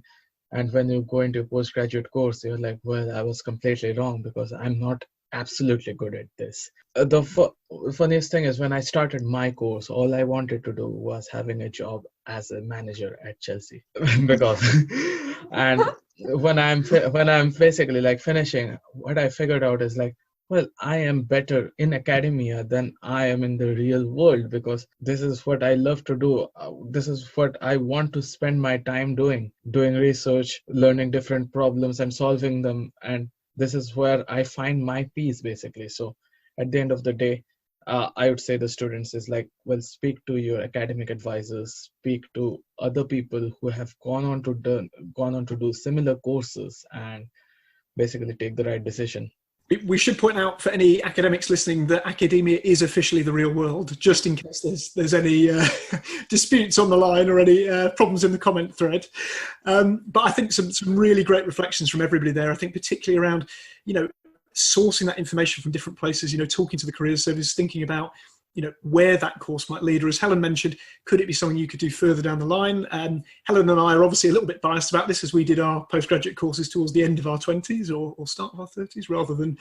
And when you go into a postgraduate course, you're like, well, I was completely wrong because I'm not absolutely good at this. The funniest thing is when I started my course, all I wanted to do was having a job as a manager at Chelsea because and when I'm basically like finishing, what I figured out is like, well, I am better in academia than I am in the real world because this is what I love to do. This is what I want to spend my time doing research, learning different problems and solving them. And this is where I find my peace basically. So at the end of the day, I would say the students is like, well, speak to your academic advisors, speak to other people who have gone on to do similar courses, and basically take the right decision. We should point out for any academics listening that academia is officially the real world, just in case there's any disputes on the line or any problems in the comment thread. But I think some really great reflections from everybody there. I think particularly around, sourcing that information from different places, talking to the careers service, thinking about, where that course might lead, or as Helen mentioned, could it be something you could do further down the line? Helen and I are obviously a little bit biased about this as we did our postgraduate courses towards the end of our 20s or start of our 30s rather than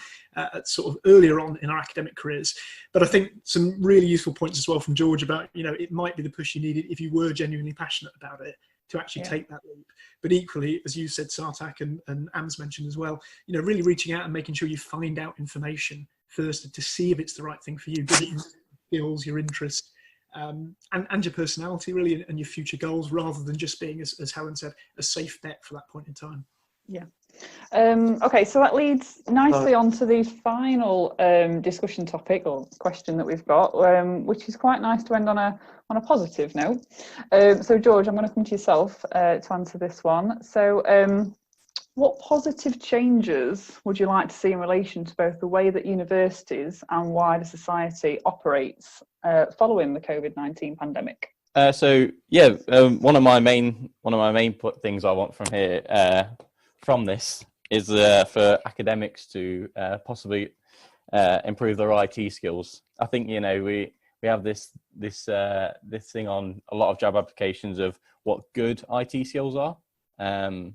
sort of earlier on in our academic careers. But I think some really useful points as well from George about, it might be the push you needed if you were genuinely passionate about it to actually take that leap. But equally, as you said, Sartak and Ams mentioned as well, really reaching out and making sure you find out information first to see if it's the right thing for you. Skills, your interest, and your personality really, and your future goals, rather than just being, as Helen said, a safe bet for that point in time. Yeah. Okay, so that leads nicely on to the final discussion topic or question that we've got, which is quite nice to end on a positive note. So George, I'm going to come to yourself to answer this one. So what positive changes would you like to see in relation to both the way that universities and wider society operates following the COVID-19 pandemic? One of my main things I want from here, from this, is for academics to possibly improve their IT skills. I think we have this thing on a lot of job applications of what good IT skills are, and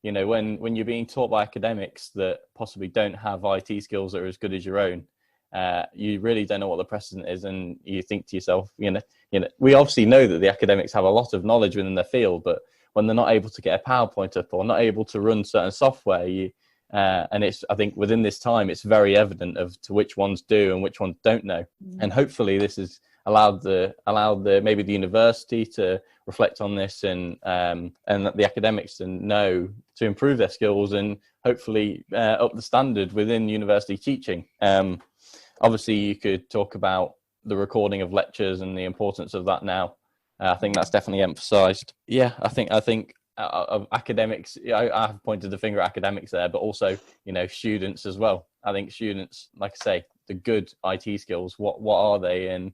when you're being taught by academics that possibly don't have IT skills that are as good as your own, you really don't know what the precedent is, and you think to yourself, we obviously know that the academics have a lot of knowledge within their field, but when they're not able to get a PowerPoint up or not able to run certain software, and I think within this time, it's very evident to which ones do and which ones don't know. And hopefully this has allowed maybe the university to reflect on this and the academics to know to improve their skills and hopefully up the standard within university teaching. Obviously, you could talk about the recording of lectures and the importance of that now. I think that's definitely emphasised. Yeah, I think of academics, I've pointed the finger at academics there, but also, students as well. I think students, like I say, the good IT skills, what are they, and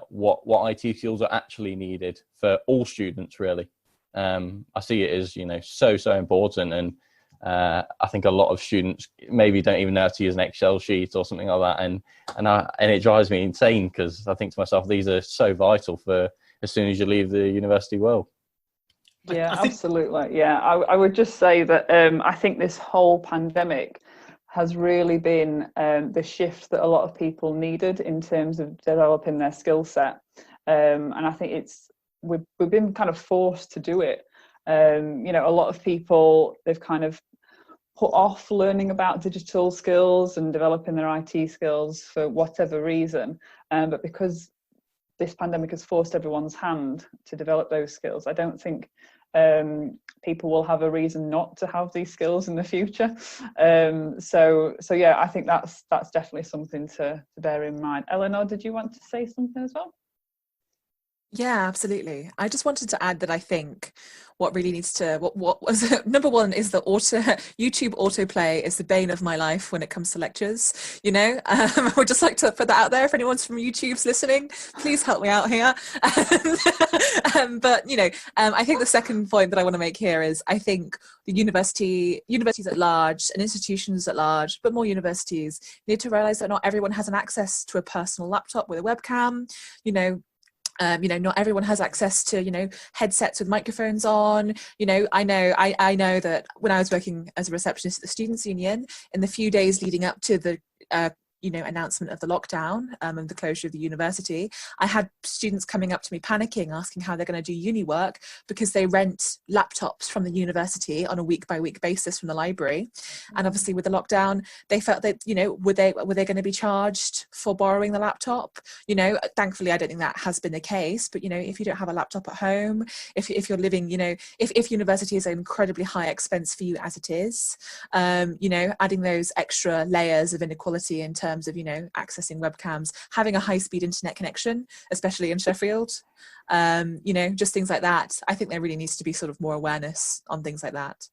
what IT skills are actually needed for all students, really. I see it as, so important, and I think a lot of students maybe don't even know how to use an Excel sheet or something like that, and it drives me insane because I think to myself, these are so vital for as soon as you leave the university world. Yeah, absolutely. Yeah, I would just say that I think this whole pandemic has really been the shift that a lot of people needed in terms of developing their skill set. And I think we've been kind of forced to do it. A lot of people, they've kind of put off learning about digital skills and developing their IT skills for whatever reason. But because this pandemic has forced everyone's hand to develop those skills, I don't think people will have a reason not to have these skills in the future. So yeah, I think that's definitely something to bear in mind. Eleanor, did you want to say something as well? Yeah, absolutely. I just wanted to add that I think what really needs to, what was number one is the YouTube autoplay is the bane of my life when it comes to lectures. You know, I would just like to put that out there. If anyone's from YouTube's listening, please help me out here. But you know, I think the second point that I want to make here is I think the universities at large and institutions at large, but more universities need to realize that not everyone has an access to a personal laptop with a webcam. Not everyone has access to, headsets with microphones on. I know that when I was working as a receptionist at the Students' Union, in the few days leading up to the announcement of the lockdown and the closure of the university, I had students coming up to me panicking, asking how they're going to do uni work because they rent laptops from the university on a week-by-week basis from the library. And obviously with the lockdown, they felt that, were they going to be charged for borrowing the laptop? Thankfully, I don't think that has been the case. But, if you don't have a laptop at home, if you're living, if university is an incredibly high expense for you as it is, adding those extra layers of inequality in terms of accessing webcams, having a high-speed internet connection, especially in Sheffield, just things like that. I think there really needs to be sort of more awareness on things like that.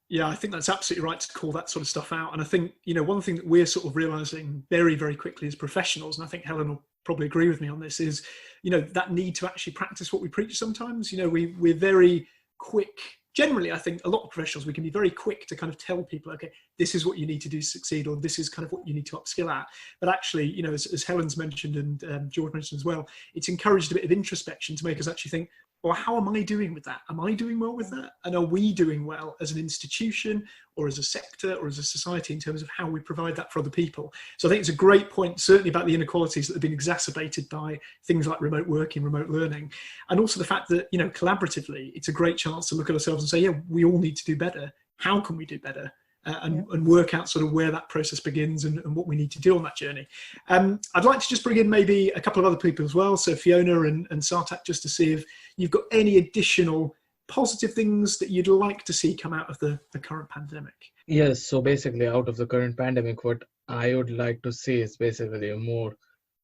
Yeah, I think that's absolutely right to call that sort of stuff out. And I think, one thing that we're sort of realizing very, very quickly as professionals, and I think Helen will probably agree with me on this, is, that need to actually practice what we preach sometimes. We're very quick. Generally, I think a lot of professionals, we can be very quick to kind of tell people, okay, this is what you need to do to succeed, or this is kind of what you need to upskill at. But actually, as Helen's mentioned and George mentioned as well, it's encouraged a bit of introspection to make us actually think, well, how am I doing with that? Am I doing well with that? And are we doing well as an institution or as a sector or as a society in terms of how we provide that for other people? So I think it's a great point, certainly about the inequalities that have been exacerbated by things like remote working, remote learning, and also the fact that, collaboratively, it's a great chance to look at ourselves and say, yeah, we all need to do better. How can we do better? And work out sort of where that process begins and what we need to do on that journey. I'd like to just bring in maybe a couple of other people as well. So Fiona and Sartak, just to see if you've got any additional positive things that you'd like to see come out of the current pandemic. Yes, so basically out of the current pandemic, what I would like to see is basically a more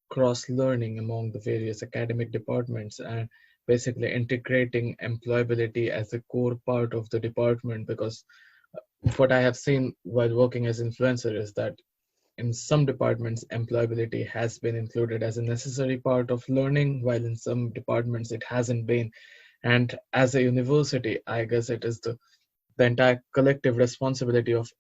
cross-learning among the various academic departments and basically integrating employability as a core part of the department, because what I have seen while working as influencer is that in some departments, employability has been included as a necessary part of learning, while in some departments it hasn't been. And as a university, I guess it is the entire collective responsibility of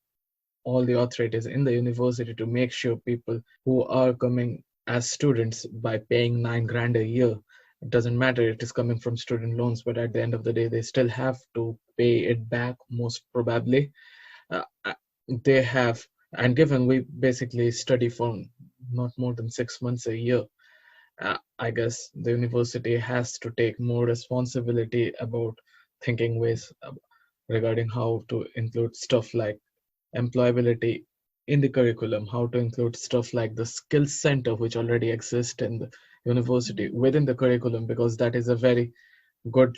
all the authorities in the university to make sure people who are coming as students by paying $9 grand a year, it doesn't matter, it is coming from student loans, but at the end of the day, they still have to pay it back, most probably. They have, and given we basically study for not more than 6 months a year, I guess the university has to take more responsibility about thinking ways regarding how to include stuff like employability in the curriculum, how to include stuff like the skills center, which already exists in the university within the curriculum, because that is a very good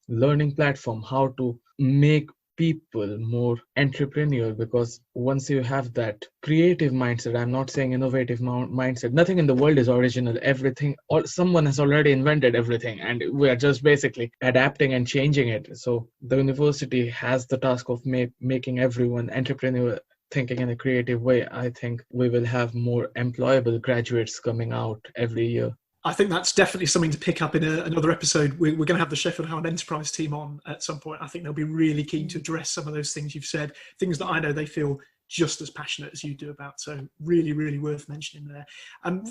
learning platform, how to make people more entrepreneurial, because once you have that creative mindset, I'm not saying innovative mindset, nothing in the world is original, everything, someone has already invented everything and we are just basically adapting and changing it. So the university has the task of making everyone entrepreneurial, thinking in a creative way. I think we will have more employable graduates coming out every year. I think that's definitely something to pick up in another episode. We're going to have the Sheffield Hallam Enterprise team on at some point. I think they'll be really keen to address some of those things you've said, things that I know they feel just as passionate as you do about. So really, really worth mentioning there.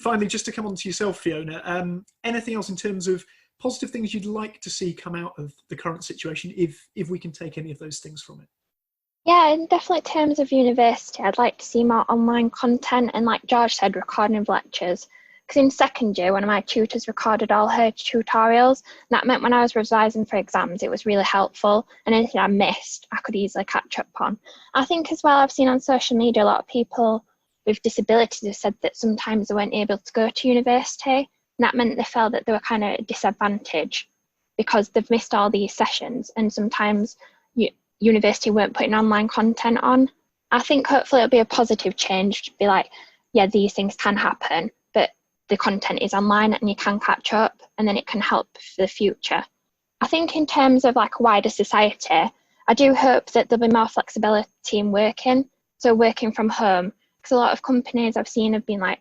Finally, just to come on to yourself, Fiona, anything else in terms of positive things you'd like to see come out of the current situation, if we can take any of those things from it? Yeah, in definitely terms of university, I'd like to see more online content and, like George said, recording of lectures. Because in second year, one of my tutors recorded all her tutorials. And that meant when I was revising for exams, it was really helpful. And anything I missed, I could easily catch up on. I think as well, I've seen on social media, a lot of people with disabilities have said that sometimes they weren't able to go to university. And that meant they felt that they were kind of at a disadvantage because they've missed all these sessions. And sometimes university weren't putting online content on. I think hopefully it'll be a positive change to be like, yeah, these things can happen, but the content is online and you can catch up, and then it can help for the future. I think in terms of like wider society, I do hope that there'll be more flexibility in working. So working from home, because a lot of companies I've seen have been like,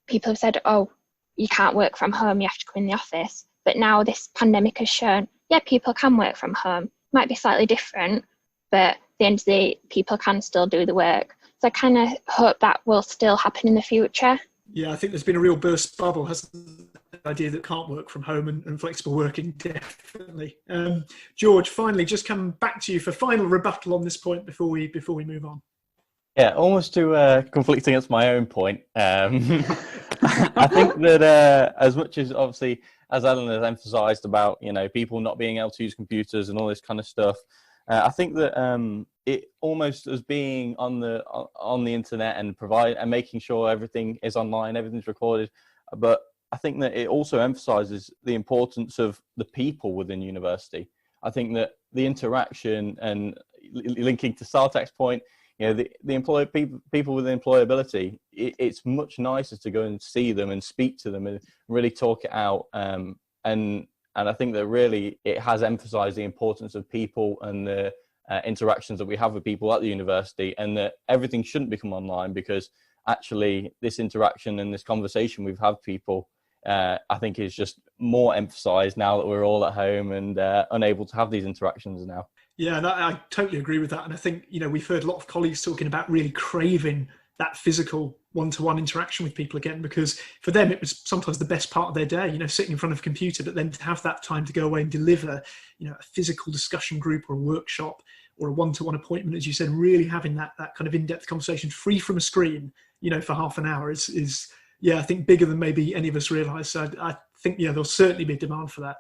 people have said, oh, you can't work from home, you have to come in the office. But now this pandemic has shown, yeah, people can work from home. Might be slightly different, but at the end of the day, people can still do the work. So I kind of hope that will still happen in the future. Yeah, I think there's been a real burst bubble, hasn't there? The idea that can't work from home and flexible working, definitely. George, finally, just come back to you for final rebuttal on this point before we move on. Yeah, almost to conflict against my own point. I think that as much as obviously, as Ellen has emphasised about, you know, people not being able to use computers and all this kind of stuff, I think that it almost as being on the internet and making sure everything is online, everything's recorded. But I think that it also emphasises the importance of the people within university. I think that the interaction, and linking to Sartek's point, you know, the people with employability, it's much nicer to go and see them and speak to them and really talk it out. And I think that really it has emphasised the importance of people and the interactions that we have with people at the university, and that everything shouldn't become online, because actually this interaction and this conversation we've had with people, I think is just more emphasised now that we're all at home and unable to have these interactions now. Yeah, and I totally agree with that. And I think, you know, we've heard a lot of colleagues talking about really craving that physical one-to-one interaction with people again, because for them it was sometimes the best part of their day, you know, sitting in front of a computer, but then to have that time to go away and deliver, you know, a physical discussion group or a workshop or a one-to-one appointment, as you said, really having that kind of in-depth conversation free from a screen, you know, for half an hour is yeah, I think bigger than maybe any of us realise. So I think, yeah, there'll certainly be a demand for that,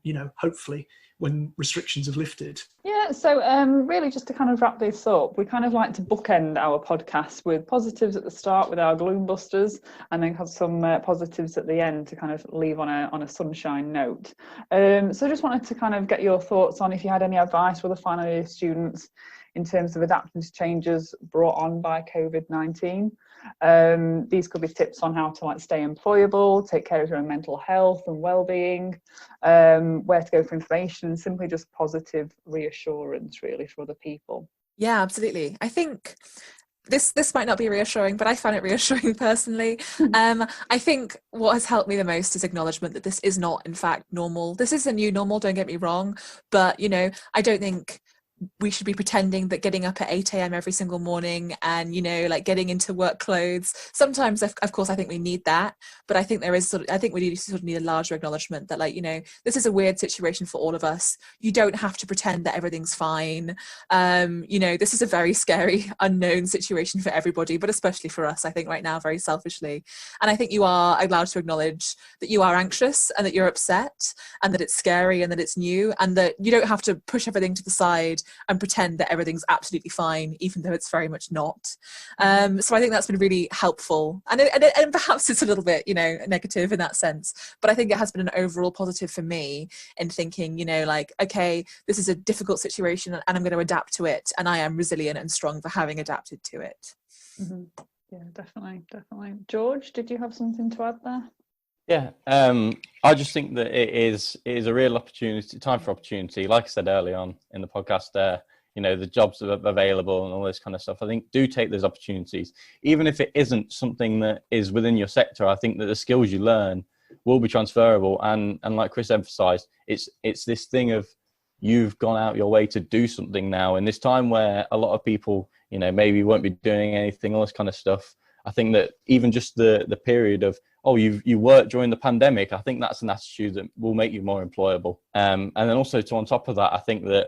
you know, hopefully when restrictions have lifted. Yeah, so really just to kind of wrap this up, we kind of like to bookend our podcast with positives at the start with our gloom busters, and then have some positives at the end to kind of leave on a sunshine note. So I just wanted to kind of get your thoughts on if you had any advice for the final year students in terms of adapting to changes brought on by COVID-19. These could be tips on how to like stay employable, take care of your own mental health and well-being, where to go for information, and simply just positive reassurance really for other people. Yeah, absolutely. I think this might not be reassuring, but I find it reassuring personally. I think what has helped me the most is acknowledgement that this is not in fact normal. This is a new normal, don't get me wrong, but you know, I don't think we should be pretending that getting up at 8 a.m. every single morning and, you know, like getting into work clothes. Sometimes, of course, I think we need that, but I think there is I think we need a larger acknowledgement that, like, you know, this is a weird situation for all of us. You don't have to pretend that everything's fine. You know, this is a very scary, unknown situation for everybody, but especially for us, I think right now, very selfishly. And I think you are allowed to acknowledge that you are anxious and that you're upset and that it's scary and that it's new, and that you don't have to push everything to the side and pretend that everything's absolutely fine, even though it's very much not. So I think that's been really helpful. And perhaps it's a little bit, you know, negative in that sense, but I think it has been an overall positive for me in thinking, you know, like, okay, this is a difficult situation and I'm going to adapt to it. And I am resilient and strong for having adapted to it. Mm-hmm. Yeah, definitely. George, did you have something to add there? Yeah, I just think that it is a real opportunity, time for opportunity. Like I said early on in the podcast, you know, the jobs are available and all this kind of stuff. I think do take those opportunities, even if it isn't something that is within your sector. I think that the skills you learn will be transferable, and like Chris emphasised, it's this thing of you've gone out your way to do something now in this time where a lot of people, you know, maybe won't be doing anything, all this kind of stuff. I think that even just the period of oh, you worked during the pandemic, I think that's an attitude that will make you more employable. And then also on top of that, I think that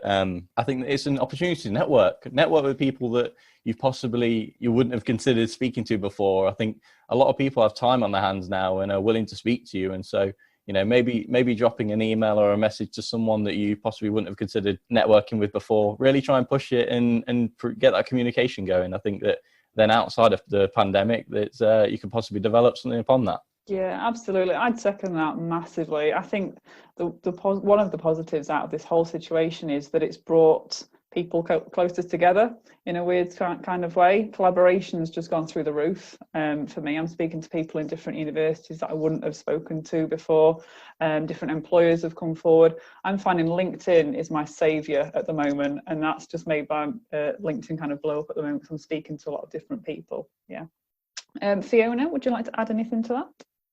it's an opportunity to network with people that you wouldn't have considered speaking to before. I think a lot of people have time on their hands now and are willing to speak to you. And so, maybe dropping an email or a message to someone that you possibly wouldn't have considered networking with before, really try and push it and get that communication going. I think that then outside of the pandemic, that you can possibly develop something upon that. Yeah, absolutely. I'd second that massively. I think one of the positives out of this whole situation is that it's brought people closer together in a weird kind of way. Collaboration has just gone through the roof. For me, I'm speaking to people in different universities that I wouldn't have spoken to before. Different employers have come forward. I'm finding LinkedIn is my saviour at the moment, and that's just made by LinkedIn kind of blow up at the moment because I'm speaking to a lot of different people. Yeah. Fiona, would you like to add anything to that?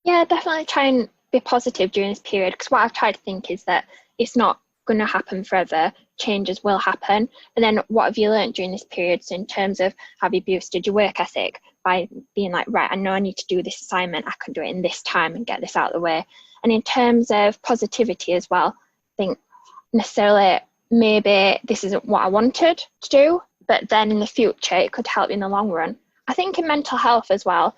Yeah, definitely try and be positive during this period, because what I've tried to think is that it's not going to happen forever. Changes will happen. And then what have you learned during this period? So in terms of, have you boosted your work ethic by being like, right, I know I need to do this assignment, I can do it in this time and get this out of the way. And in terms of positivity as well, I think necessarily maybe this isn't what I wanted to do, but then in the future it could help in the long run. I think in mental health as well,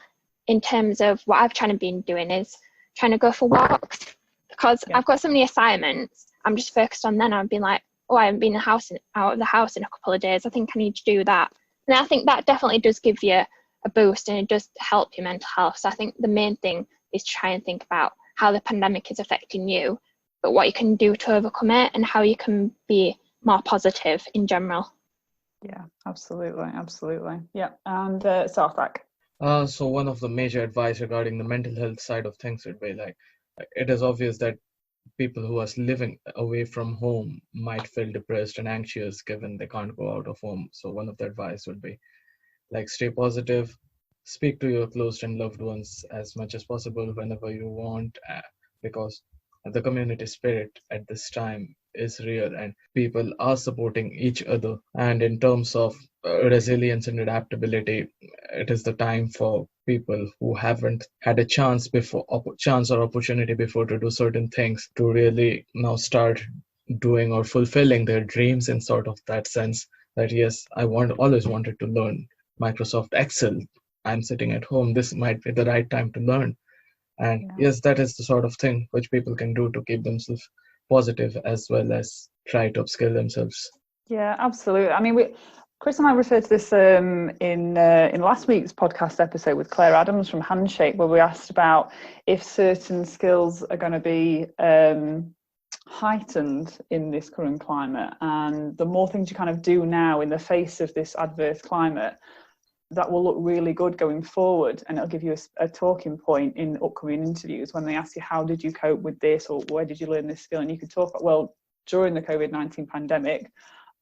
in terms of what I've trying to been doing is trying to go for walks, because I've got so many assignments. I'm just focused on them. I've been like, oh, I haven't been out of the house in a couple of days. I think I need to do that. And I think that definitely does give you a boost, and it does help your mental health. So I think the main thing is to try and think about how the pandemic is affecting you, but what you can do to overcome it and how you can be more positive in general. Yeah, absolutely. Yeah. And Sarthak. So one of the major advice regarding the mental health side of things would be like, it is obvious that people who are living away from home might feel depressed and anxious given they can't go out of home. So one of the advice would be like, stay positive, speak to your close and loved ones as much as possible whenever you want, because the community spirit at this time is real and people are supporting each other. And in terms of resilience and adaptability, it is the time for people who haven't had a chance or opportunity before to do certain things to really now start doing or fulfilling their dreams in sort of that sense that, yes, always wanted to learn Microsoft Excel. I'm sitting at home. This might be the right time to learn. And yes, that is the sort of thing which people can do to keep themselves positive as well as try to upskill themselves. Yeah, absolutely. I mean, Chris and I referred to this in last week's podcast episode with Claire Adams from Handshake, where we asked about if certain skills are going to be heightened in this current climate. And the more things you kind of do now in the face of this adverse climate, that will look really good going forward, and it'll give you a talking point in upcoming interviews when they ask you, how did you cope with this, or where did you learn this skill? And you could talk about, well, during the COVID-19 pandemic,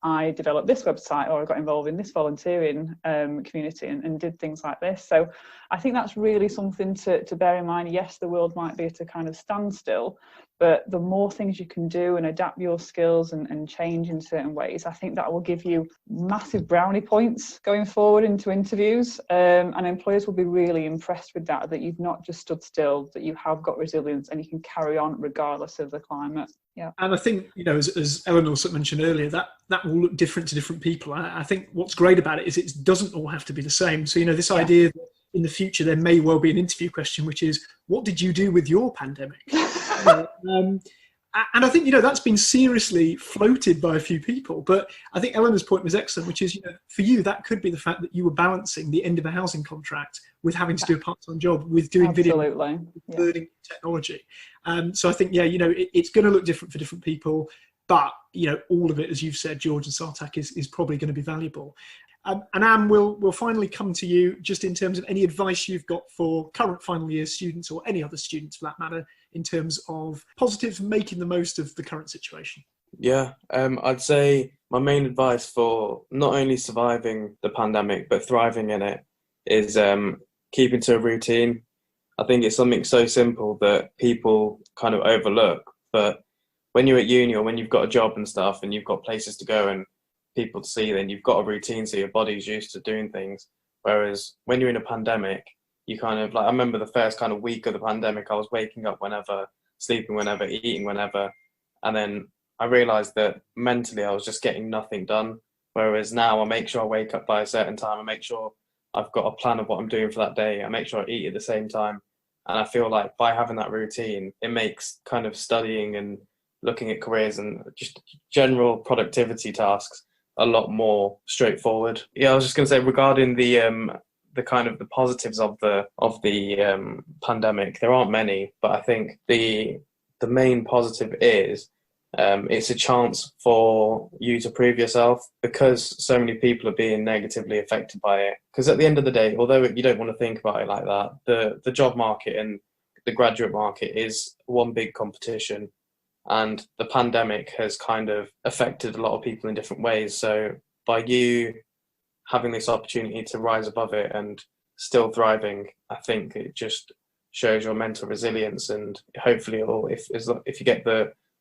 I developed this website, or I got involved in this volunteering community and did things like this. So I think that's really something to bear in mind. Yes, the world might be at a kind of standstill, but the more things you can do and adapt your skills and change in certain ways, I think that will give you massive brownie points going forward into interviews. And employers will be really impressed with that you've not just stood still, that you have got resilience and you can carry on regardless of the climate. Yeah. And I think, as Ellen also mentioned earlier, that will look different to different people. I think what's great about it is it doesn't all have to be the same. So, this idea that in the future there may well be an interview question, which is, what did you do with your pandemic? And I think, that's been seriously floated by a few people. But I think Eleanor's point was excellent, which is, for you, that could be the fact that you were balancing the end of a housing contract with having to do a part-time job, with doing video, learning technology. So I think, it's going to look different for different people. But, all of it, as you've said, George and Sarthak, is probably going to be valuable. And Anne, we'll finally come to you just in terms of any advice you've got for current final year students, or any other students for that matter, in terms of positives, making the most of the current situation. Yeah, I'd say my main advice for not only surviving the pandemic but thriving in it is keeping to a routine. I think it's something so simple that people kind of overlook, but when you're at uni or when you've got a job and stuff and you've got places to go and people to see, then you've got a routine, so your body's used to doing things. Whereas when you're in a pandemic, you kind of like, I remember the first kind of week of the pandemic, I was waking up whenever, sleeping whenever, eating whenever. And then I realized that mentally I was just getting nothing done. Whereas now I make sure I wake up by a certain time. I make sure I've got a plan of what I'm doing for that day. I make sure I eat at the same time. And I feel like by having that routine, it makes kind of studying and looking at careers and just general productivity tasks a lot more straightforward. Yeah, I was just going to say regarding the kind of the positives of the pandemic, there aren't many, but I think the main positive is it's a chance for you to prove yourself, because so many people are being negatively affected by it. Because at the end of the day, although you don't want to think about it like that, the job market and the graduate market is one big competition, and the pandemic has kind of affected a lot of people in different ways. So by you having this opportunity to rise above it and still thriving, I think it just shows your mental resilience, and hopefully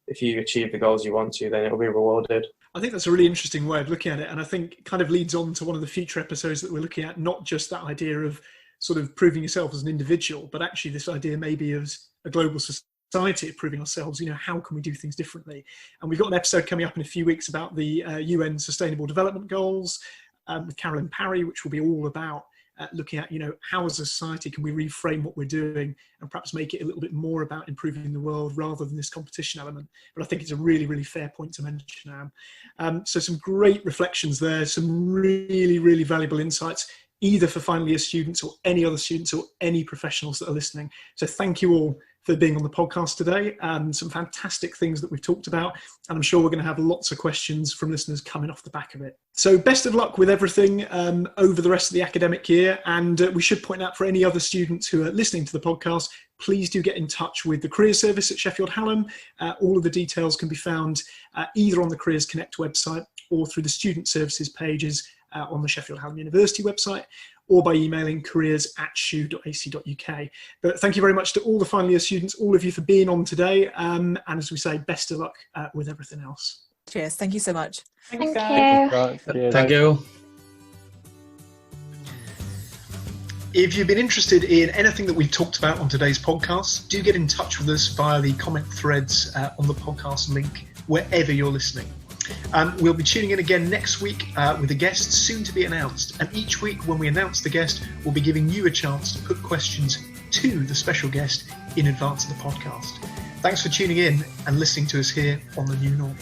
if you achieve the goals you want to, then it'll be rewarded. I think that's a really interesting way of looking at it, and I think it kind of leads on to one of the future episodes that we're looking at, not just that idea of sort of proving yourself as an individual, but actually this idea maybe of a global society of proving ourselves, how can we do things differently? And we've got an episode coming up in a few weeks about the UN Sustainable Development Goals with Carolyn Parry, which will be all about looking at, how as a society can we reframe what we're doing and perhaps make it a little bit more about improving the world rather than this competition element. But I think it's a really, really fair point to mention, Anne. So some great reflections there, some really, really valuable insights, either for final year students or any other students or any professionals that are listening. So thank you all for being on the podcast today. Some fantastic things that we've talked about, and I'm sure we're going to have lots of questions from listeners coming off the back of it. So best of luck with everything over the rest of the academic year, and we should point out for any other students who are listening to the podcast, please do get in touch with the Careers Service at Sheffield Hallam. All of the details can be found either on the Careers Connect website or through the Student Services pages on the Sheffield Hallam University website, or by emailing careers@shu.ac.uk. But thank you very much to all the final year students, all of you for being on today. And as we say, best of luck with everything else. Cheers. Thank you so much. Thank you. Thank you. If you've been interested in anything that we've talked about on today's podcast, do get in touch with us via the comment threads on the podcast link, wherever you're listening. We'll be tuning in again next week with a guest soon to be announced. And each week when we announce the guest, we'll be giving you a chance to put questions to the special guest in advance of the podcast. Thanks for tuning in and listening to us here on The New Normal.